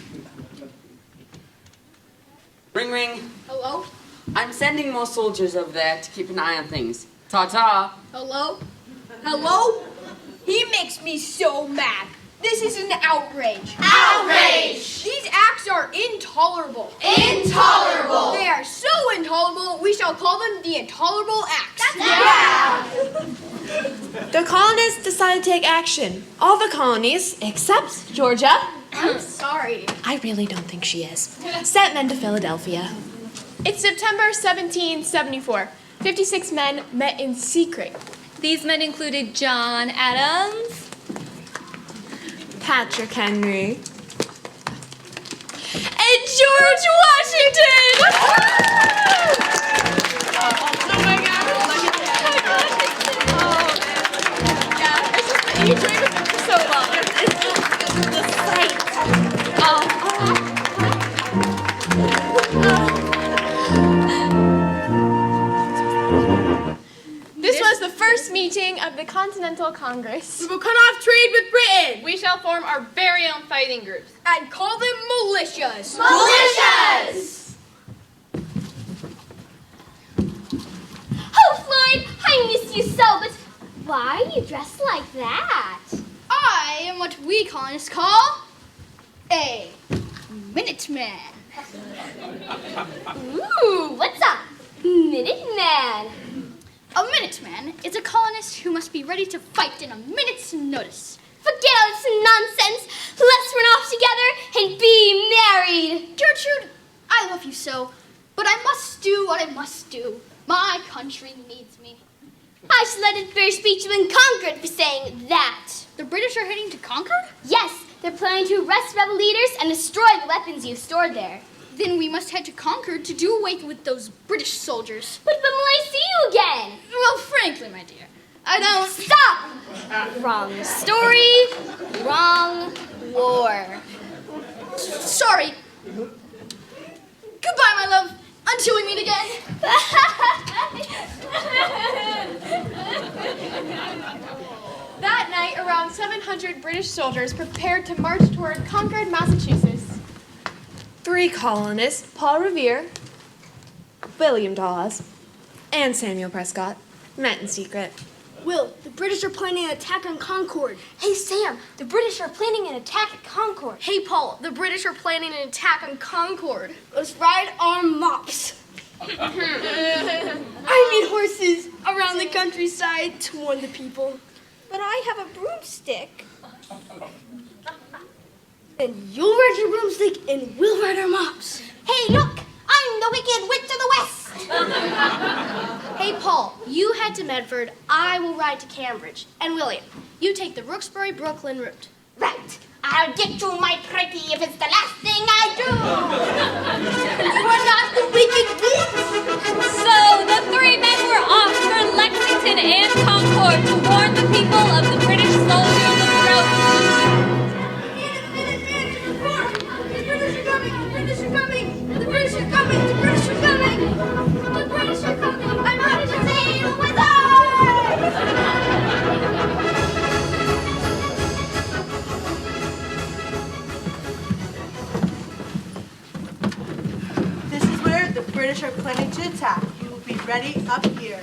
Ring, ring. Hello? I'm sending more soldiers over there to keep an eye on things. Ta-ta. Hello? Hello? He makes me so mad. This is an outrage. Outrage! These acts are intolerable. Intolerable! They are so intolerable, we shall call them the Intolerable Acts. The colonists decided to take action. All the colonies, except Georgia, I'm sorry. I really don't think she is, sent men to Philadelphia. It's September 1774. 56 men met in secret. These men included John Adams, Patrick Henry, and George Washington! You dreamed of it for so long. It's the sight. This was the first meeting of the Continental Congress. We will cut off trade with Britain. We shall form our very own fighting groups. And call them militias. Militias! Oh, Floyd, I miss you so, but why are you dressed like that? I am what we colonists call a Minuteman. Ooh, what's a Minuteman? A Minuteman is a colonist who must be ready to fight in a minute's notice. Forget all this nonsense. Let's run off together and be married. Gertrude, I love you so, but I must do what I must do. My country needs me. I should let it first speech in Concord for saying that. The British are heading to Concord? Yes, they're planning to arrest rebel leaders and destroy the weapons you've stored there. Then we must head to Concord to do away with those British soldiers. But when will I see you again? Well, frankly, my dear, I don't... Stop! Wrong story, wrong war. Sorry. Goodbye, my love, until we meet again. That night, around 700 British soldiers prepared to march toward Concord, Massachusetts. 3 colonists, Paul Revere, William Dawes, and Samuel Prescott, met in secret. Will, the British are planning an attack on Concord. Hey, Sam, the British are planning an attack at Concord. Hey, Paul, the British are planning an attack on Concord. Let's ride our mops. I need horses around the countryside to warn the people. But I have a broomstick. And you'll ride your broomstick and we'll ride our mops. Hey, look! I'm the Wicked Witch of the West! Hey, Paul, you head to Medford. I will ride to Cambridge. And William, you take the Rooksbury-Brooklyn route. Right. I'll get you, my pretty, if it's the last thing I do. You are not the wicked witch. So the three men were off for Lexington and Concord to warn the people of the British soldiers approach. The British are coming! The British are coming! The British are coming! The British are coming! The British are coming! I'm ready to sail with us! This is where the British are planning to attack. You will be ready up here.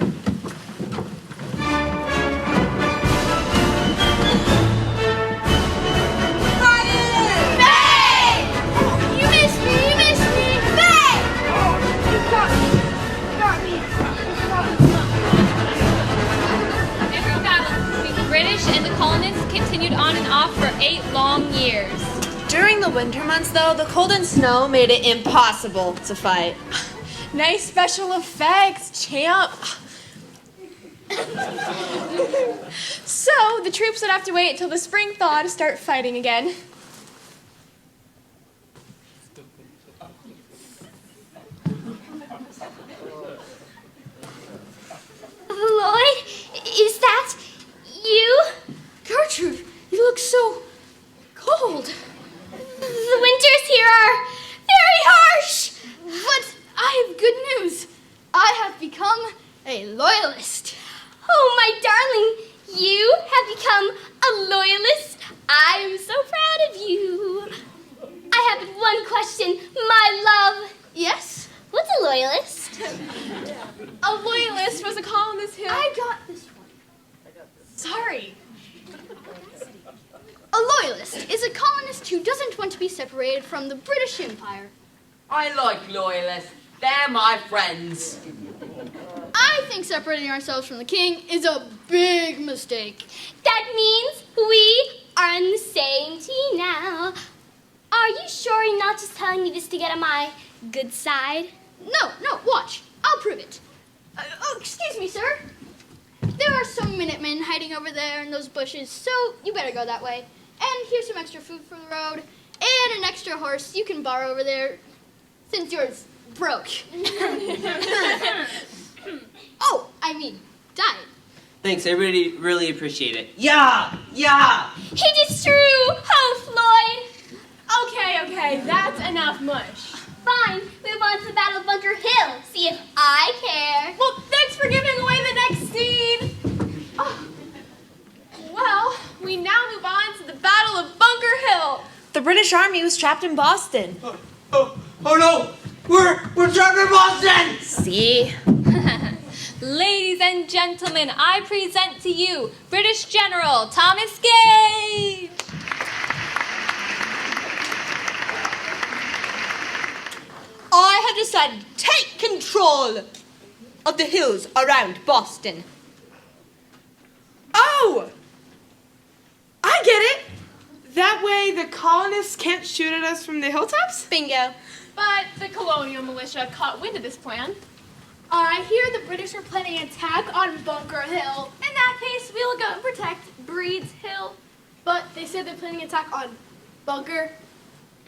You missed me! You missed me! Bay! You got me! You got me! Every battle between the British and the colonists continued on and off for 8 long years. During the winter months, though, the cold and snow made it impossible to fight. Nice special effects, champ. So, the troops would have to wait until the spring thaw to start fighting again. Lloyd, is that you? Gertrude, you look so cold. The winters here are very harsh. But I have good news. I have become a loyalist. Oh, my darling, you have become a loyalist. I am so proud of you. I have one question, my love. Yes? What's a loyalist? A loyalist was a colonist who... I got this one. Sorry. A loyalist is a colonist who doesn't want to be separated from the British Empire. I like loyalists. They're my friends. I think separating ourselves from the king is a big mistake. That means we are on the same team now. Are you sure you're not just telling me this to get on my good side? No, watch. I'll prove it. Excuse me, sir. There are some Minutemen hiding over there in those bushes, so you better go that way. And here's some extra food for the road, and an extra horse you can borrow over there, since yours broke. Oh, I mean, died. Thanks, I really appreciate it. Yeah! It is true! Oh, Floyd! Okay, that's enough mush. Fine, move on to the Battle of Bunker Hill. See if I care. Well, thanks for giving away the next scene. Oh. Well, we now move on to the Battle of Bunker Hill. The British Army was trapped in Boston. Oh no! We're trapped in Boston! See? Ladies and gentlemen, I present to you British General Thomas Gage. I have decided to take control of the hills around Boston. Oh! I get it! That way the colonists can't shoot at us from the hilltops? Bingo. But the colonial militia caught wind of this plan. I hear the British are planning an attack on Bunker Hill. In that case, we'll go and protect Breed's Hill. But they said they're planning an attack on Bunker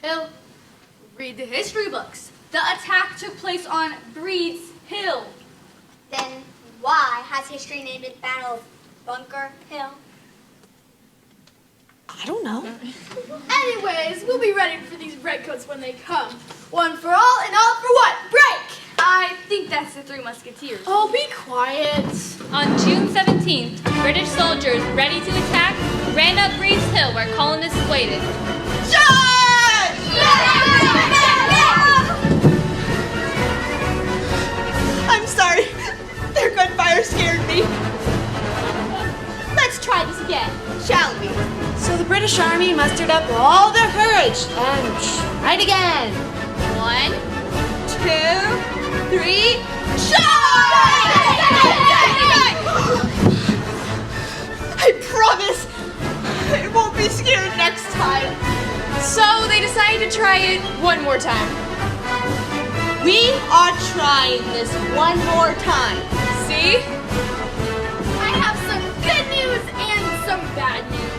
Hill. Read the history books. The attack took place on Breed's Hill. Then why has history named it Battle of Bunker Hill? I don't know. Anyways, we'll be ready for these redcoats when they come. One for all and all for what? Break! I think that's the Three Musketeers. Oh, be quiet. On June 17th, British soldiers ready to attack ran up Breed's Hill where colonists waited. Charge! I'm sorry. Their gunfire scared me. Let's try this again. Shall we? So the British Army mustered up all their courage and tried again. 1, 2, 3, charge! I promise I won't be scared next time. So they decided to try it one more time. We are trying this one more time. See? I have some good news and some bad news.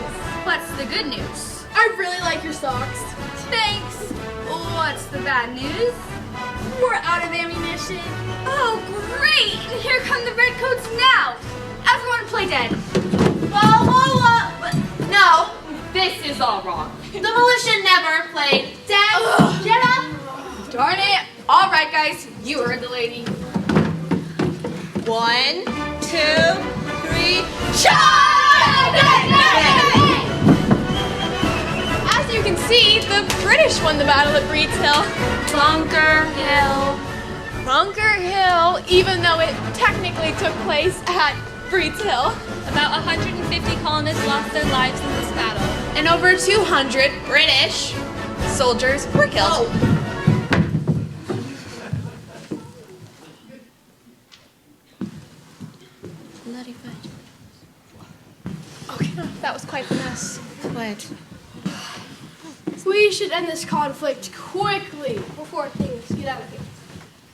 What's the good news? I really like your socks. Thanks. What's the bad news? We're out of ammunition. Oh, great! And here come the redcoats now. Everyone play dead. No, this is all wrong. The militia never played dead. Get up. Darn it. All right, guys. You heard the lady. 1, 2, 3, charge! As you can see, the British won the battle at Breed's Hill. Bunker Hill. Bunker Hill, even though it technically took place at Breed's Hill. About 150 colonists lost their lives in this battle. And over 200 British soldiers were killed. Bloody fight. Okay, that was quite the mess. Quiet. We should end this conflict quickly before things get out of hand.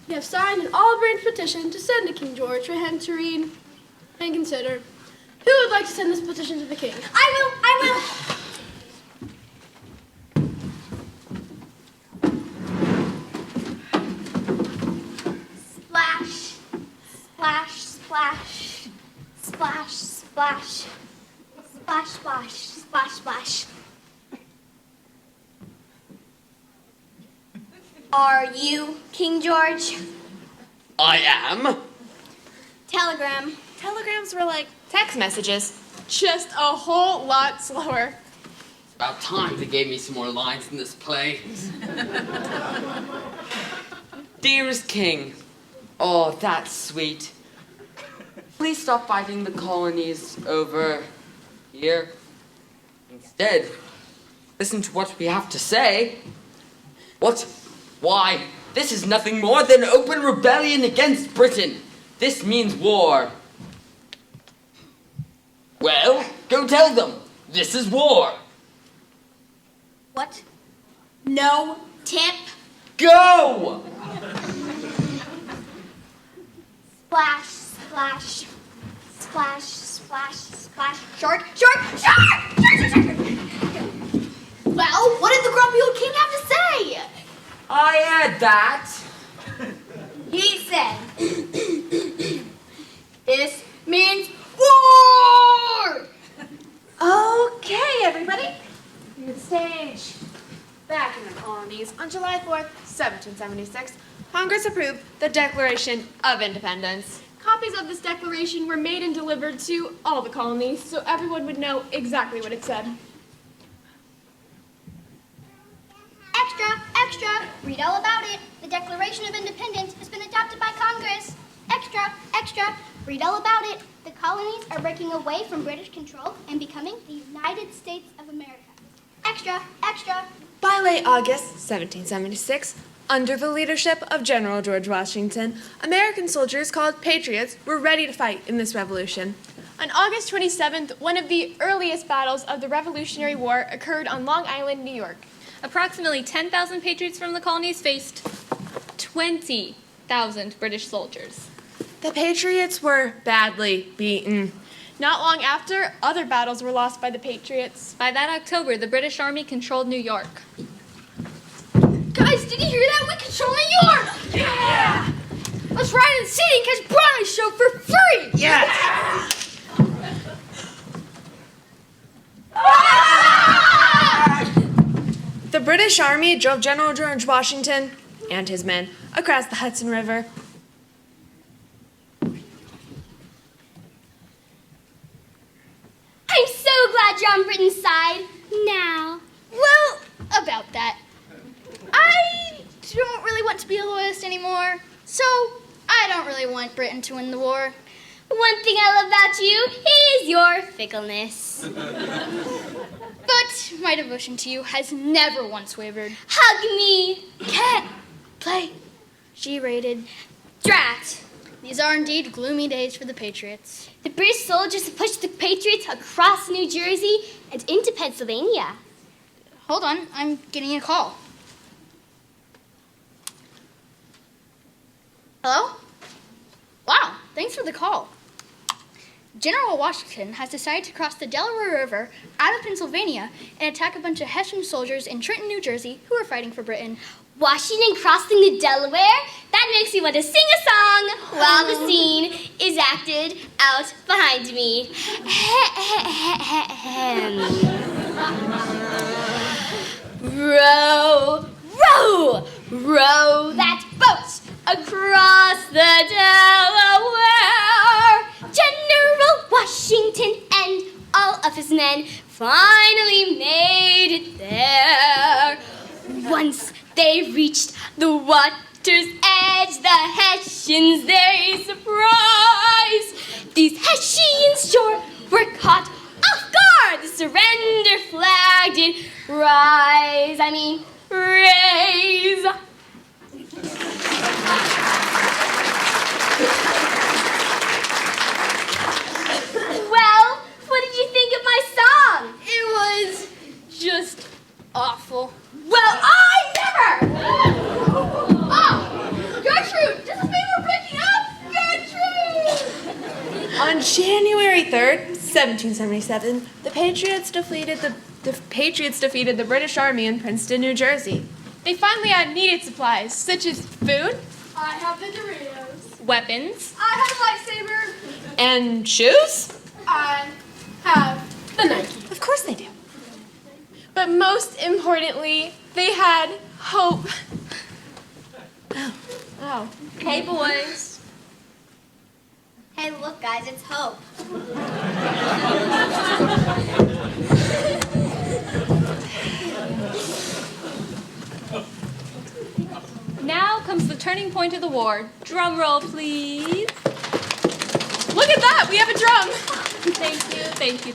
We have signed an all-British petition to send to King George for him to read and consider. Who would like to send this petition to the king? I will. Splash, splash, splash, splash, splash, splash, splash, splash, splash. Are you King George? I am. Telegram. Telegrams were like text messages, just a whole lot slower. It's about time they gave me some more lines in this play. Dearest King, oh, that's sweet. Please stop fighting the colonies over here. Instead, listen to what we have to say. What? Why, this is nothing more than open rebellion against Britain. This means war. Well, go tell them. This is war. What? No tip. Go! Splash, splash, splash, splash, splash. Shark, shark, shark! Well, what did the grumpy old king have to say? I had that. He said, this means war! Okay, everybody. Here's the stage. Back in the colonies, on July 4th, 1776, Congress approved the Declaration of Independence. Copies of this declaration were made and delivered to all the colonies, so everyone would know exactly what it said. Extra, extra, read all about it. The Declaration of Independence has been adopted by Congress. Extra, extra, read all about it. The colonies are breaking away from British control and becoming the United States of America. Extra, extra. By late August 1776, under the leadership of General George Washington, American soldiers called Patriots were ready to fight in this revolution. On August 27th, one of the earliest battles of the Revolutionary War occurred on Long Island, New York. Approximately 10,000 Patriots from the colonies faced 20,000 British soldiers. The Patriots were badly beaten. Not long after, other battles were lost by the Patriots. By that October, the British Army controlled New York. Guys, did you hear that? We control New York! Yeah! Let's ride in the city and catch Broadway show for free! Yes! The British Army drove General George Washington and his men across the Hudson River. I'm so glad you're on Britain's side now. Well, about that. I don't really want to be a loyalist anymore, so I don't really want Britain to win the war. One thing I love about you is your fickleness. But my devotion to you has never once wavered. Hug me. Can't play G-rated. Drat. These are indeed gloomy days for the Patriots. The British soldiers have pushed the Patriots across New Jersey and into Pennsylvania. Hold on, I'm getting a call. Hello? Wow, thanks for the call. General Washington has decided to cross the Delaware River out of Pennsylvania and attack a bunch of Hessian soldiers in Trenton, New Jersey, who are fighting for Britain. Washington crossing the Delaware? That makes me want to sing a song while the scene is acted out behind me. Row, row, row that boat across the Delaware. General Washington and all of his men finally made it there. Once they reached the water's edge, the Hessians they surprised. These Hessians sure were caught off guard. The surrender flag did raise. Well, what did you think of my song? It was just awful. Well, I never! Oh, Gertrude, does this mean we're breaking up? Gertrude! On January 3rd, 1777, the Patriots defeated the British Army in Princeton, New Jersey. They finally had needed supplies, such as food, I have the Doritos. weapons, I have a lightsaber. and shoes. I have the Nike. Of course they do. But most importantly, they had hope. Oh. Hey, boys. Hey, look, guys, it's Hope. Now comes the turning point of the war. Drum roll, please. Look at that! We have a drum! Thank you.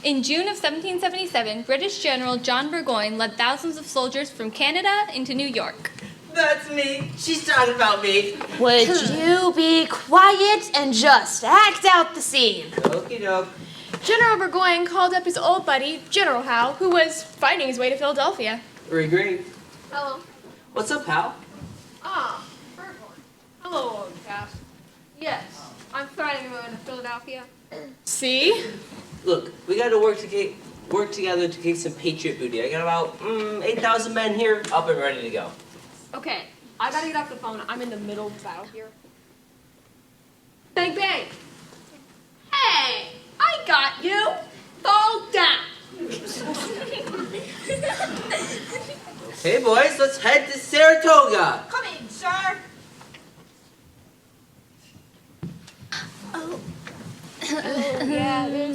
In June of 1777, British General John Burgoyne led thousands of soldiers from Canada into New York. That's me. She's talking about me. Would you be quiet and just act out the scene? Okie doke. General Burgoyne called up his old buddy, General Howe, who was fighting his way to Philadelphia. Green. Hello. What's up, pal? Ah, Burgoyne. Hello, old Cass. Yes, I'm fighting my way to Philadelphia. See? Look, we got to work together to kick some Patriot booty. I got about 8,000 men here, up and ready to go. Okay, I gotta get off the phone. I'm in the middle of the battle here. Bang, bang. Hey, I got you. Fall down. Hey, boys, let's head to Saratoga. Come in, sir.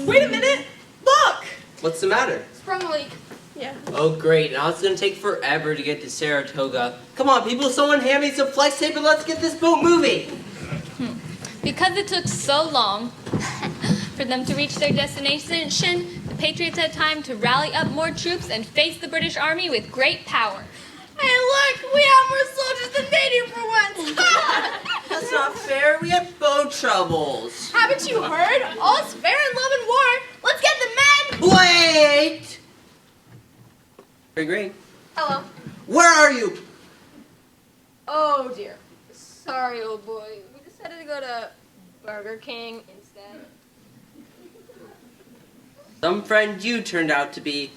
Wait a minute. Look. What's the matter? Sprung a leak. Yeah. Oh, great. Now it's going to take forever to get to Saratoga. Come on, people, someone hand me some flex tape and let's get this boat moving. Because it took so long for them to reach their destination, the Patriots had time to rally up more troops and face the British Army with great power. Hey, look, we have more soldiers than they do for once. That's not fair. We have boat troubles. Haven't you heard? All's fair in love and war. Let's get the men. Wait! Green. Hello. Where are you? Oh, dear. Sorry, old boy. We decided to go to Burger King instead. Some friend you turned out to be.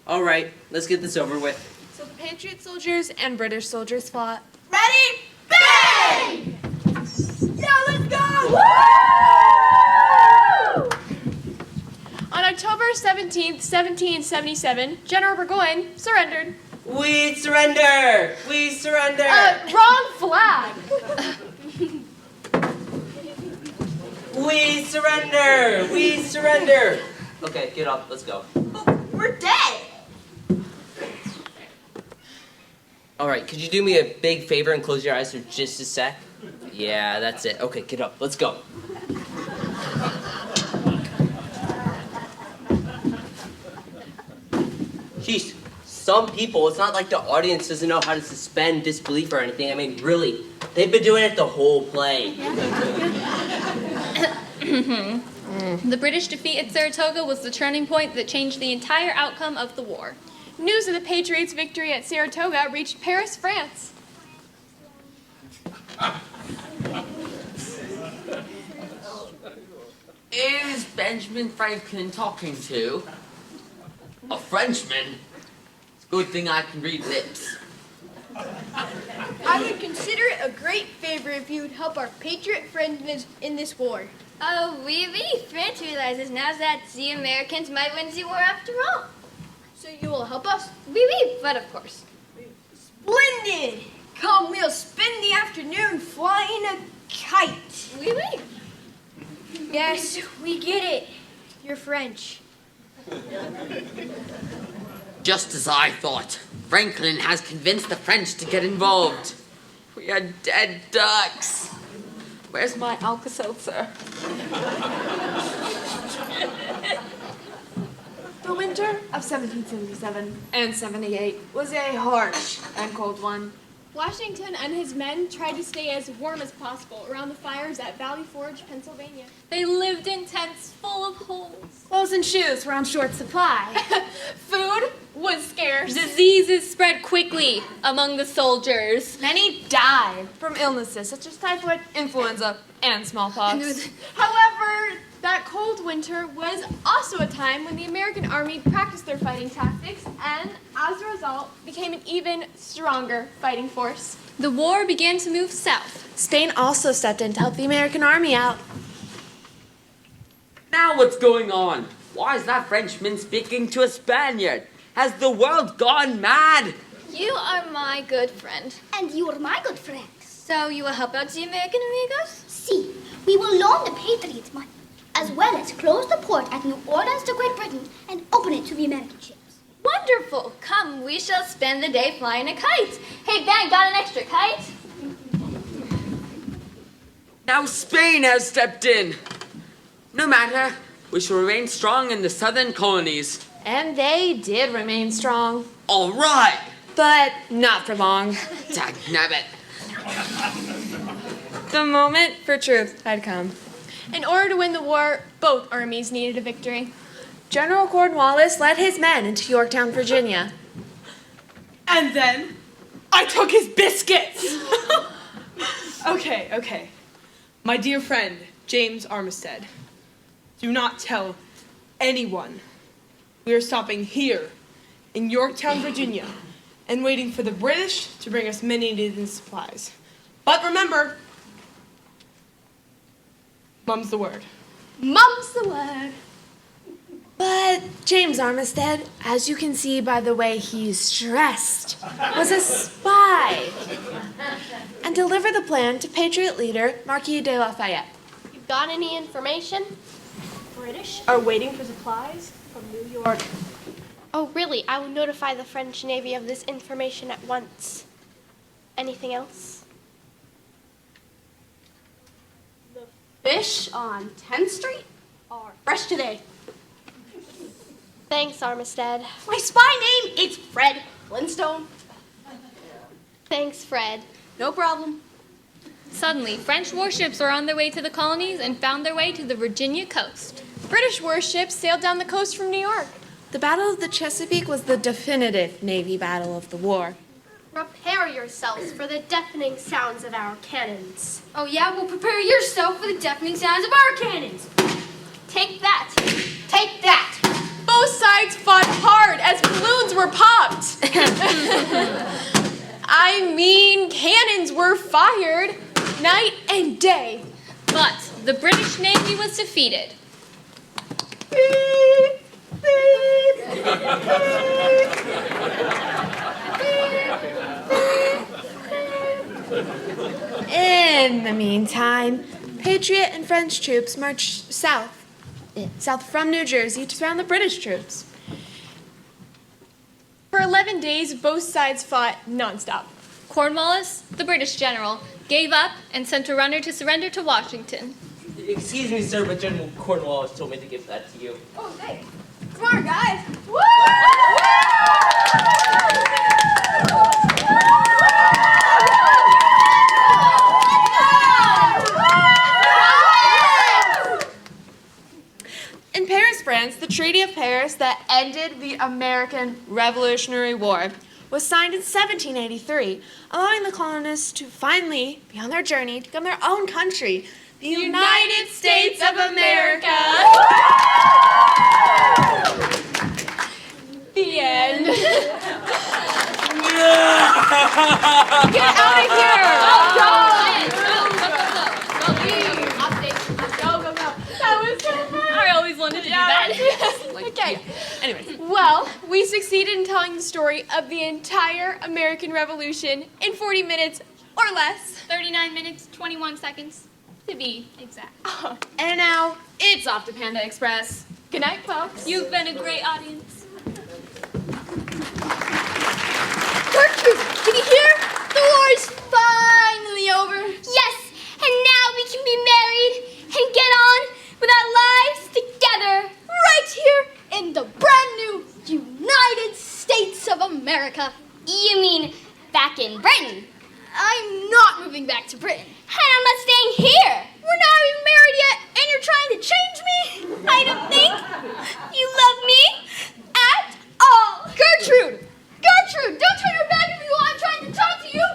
All right, let's get this over with. So the Patriot soldiers and British soldiers fought. Ready? Bang! Yeah, let's go! Woo! On October 17th, 1777, General Burgoyne surrendered. We surrender! We surrender! Wrong flag! We surrender! We surrender! Okay, get up, let's go. We're dead. Alright, could you do me a big favor and close your eyes for just a sec? Yeah, that's it. Okay, get up, let's go. Jeez, some people, it's not like the audience doesn't know how to suspend disbelief or anything. I mean, really, they've been doing it the whole play. The British defeat at Saratoga was the turning point that changed the entire outcome of the war. News of the Patriots' victory at Saratoga reached Paris, France. is Benjamin Franklin talking to? A Frenchman? It's a good thing I can read lips. I would consider it a great favor if you would help our patriot friends in this war. Oh, oui, France realizes now that the Americans might win the war after all. So you will help us? Oui, but of course. Splendid! Come, we'll spend the afternoon flying a kite. Oui. Yes, we get it. You're French. Just as I thought. Franklin has convinced the French to get involved. We are dead ducks. Where's my Alka-Seltzer? The winter of 1777 and 78 was a harsh and cold one. Washington and his men tried to stay as warm as possible around the fires at Valley Forge, Pennsylvania. They lived in tents full of holes. Clothes and shoes were on short supply. Food was scarce. Diseases spread quickly among the soldiers. Many died from illnesses such as typhoid, influenza, and smallpox. However, that cold winter was also a time when the American army practiced their fighting tactics and, as a result, became an even stronger fighting force. The war began to move south. Spain also stepped in to help the American army out. Now what's going on? Why is that Frenchman speaking to a Spaniard? Has the world gone mad? You are my good friend. And you are my good friend. So you will help out the American amigos? See, we will loan the Patriots money, as well as close the port at New Orleans to Great Britain and open it to the American ships. Wonderful. Come, we shall spend the day flying a kite. Hey, Ben, got an extra kite? Now Spain has stepped in. No matter, we shall remain strong in the southern colonies. And they did remain strong. All right. But not for long. Dagnabbit. The moment for truth had come. In order to win the war, both armies needed a victory. General Cornwallis led his men into Yorktown, Virginia. And then I took his biscuits. Okay. My dear friend, James Armistead, do not tell anyone. We are stopping here in Yorktown, Virginia, and waiting for the British to bring us many needed supplies. But remember, mum's the word. Mum's the word. But James Armistead, as you can see by the way he's dressed, was a spy and delivered the plan to Patriot leader Marquis de Lafayette. You got any information? British are waiting for supplies from New York. Oh, really? I will notify the French Navy of this information at once. Anything else? The fish on 10th Street are fresh today. Thanks, Armistead. My spy name is Fred Flintstone. Thanks, Fred. No problem. Suddenly, French warships were on their way to the colonies and found their way to the Virginia coast. British warships sailed down the coast from New York. The Battle of the Chesapeake was the definitive Navy battle of the war. Prepare yourselves for the deafening sounds of our cannons. Oh yeah, well prepare yourself for the deafening sounds of our cannons. Take that. Take that. Both sides fought hard as balloons were popped. I mean, cannons were fired night and day. But the British Navy was defeated. In the meantime, Patriot and French troops marched south from New Jersey to surround the British troops. For 11 days, both sides fought nonstop. Cornwallis, the British general, gave up and sent a runner to surrender to Washington. Excuse me, sir, but General Cornwallis told me to give that to you. Oh, thanks. Come on, guys. Woo! In Paris, France, the Treaty of Paris that ended the American Revolutionary War was signed in 1783, allowing the colonists to finally be on their journey to become their own country. The United States of America. The end. Get out of here! That was so fun. I always wanted to do that. Okay. Anyway, well, we succeeded in telling the story of the entire American Revolution in 40 minutes or less. 39 minutes, 21 seconds, to be exact. And now, it's off to Panda Express. Good night, folks. You've been a great audience. Gertrude, can you hear? The war is finally over. Yes, and now we can be married and get on with our lives together. Right here in the brand new United States of America. You mean back in Britain? I'm not moving back to Britain. And I'm not staying here. We're not even married yet, and you're trying to change me? I don't think you love me at all. Gertrude! Gertrude! Don't turn your back on me while I'm trying to talk to you!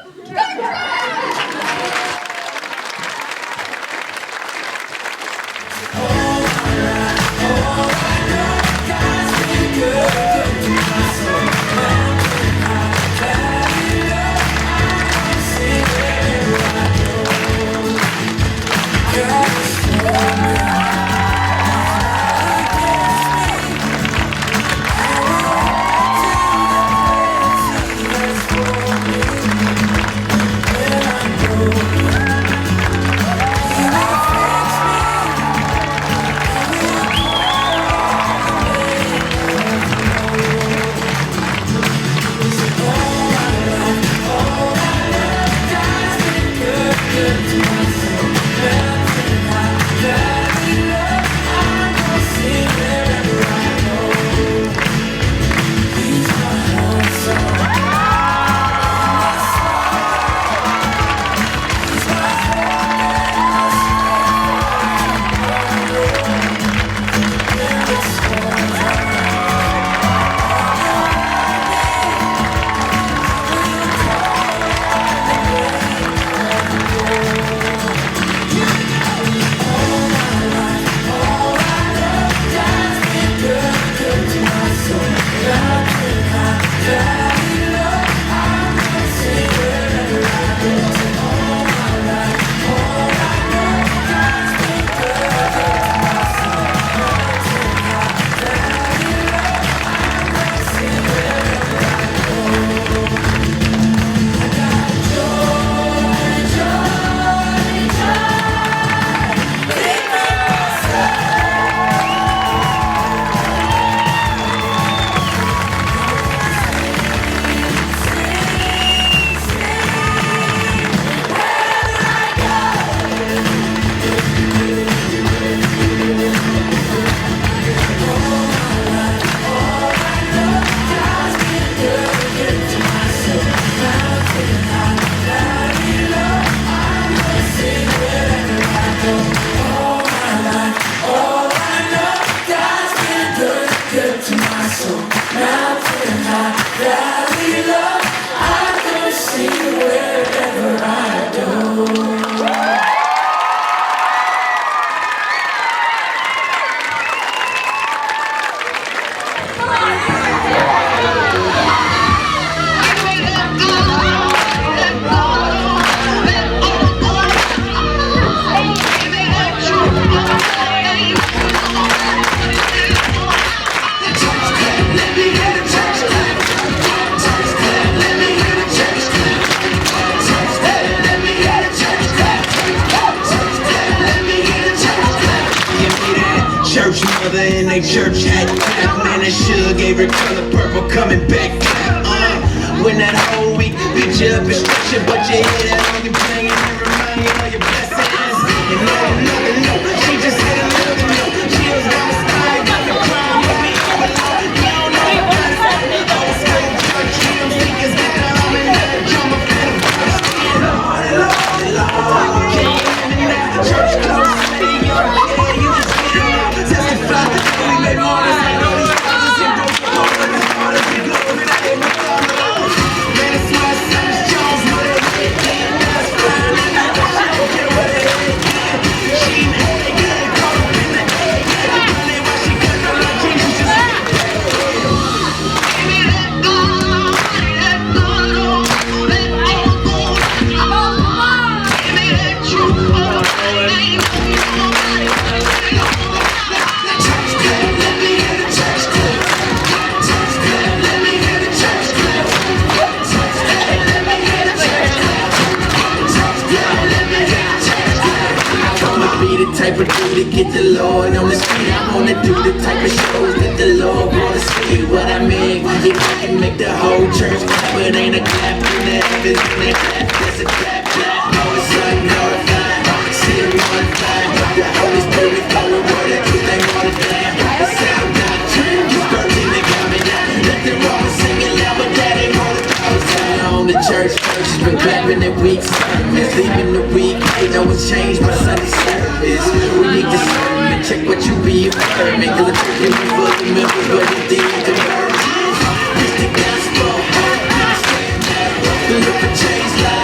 they church hat. Man, that sugar gave her color purple coming back. When that whole week beat you up and stretch you, but you hear that on your playing and remind you of your blessings. And no, she just hit a little note. She was down the sky, got the crown, with me all alone. You don't know about it. Old school church, them speakers get the hum and the drum up in the first. Lord, can you hear me now? Church close, city, you're here, you just get it out. Testify, we live on this, I know these promises and broken hearts, and as hard as we go, and I ain't with them alone. Man, it's my son, Jones, but it ain't that's fine. to get the Lord on the street. I wanna do the type of shows that the Lord wanna see. What I mean, if I can make the whole church clap, it ain't a clap in the heavens, when they clap, that's a clap, clap. Oh, it's unglorified, see it one time. The Holy Spirit flowing, word of truth, they want it down. The sound doctrine, just burning it, got me down. Let them roll and sing it loud, but that ain't all it goes on. The church has been clapping in week service, leaving the week, they know it's changed by Sunday service. We need to serve and check what you be affirming, cause the church can be full of members, but it didn't converge. It's the gospel, look for change life.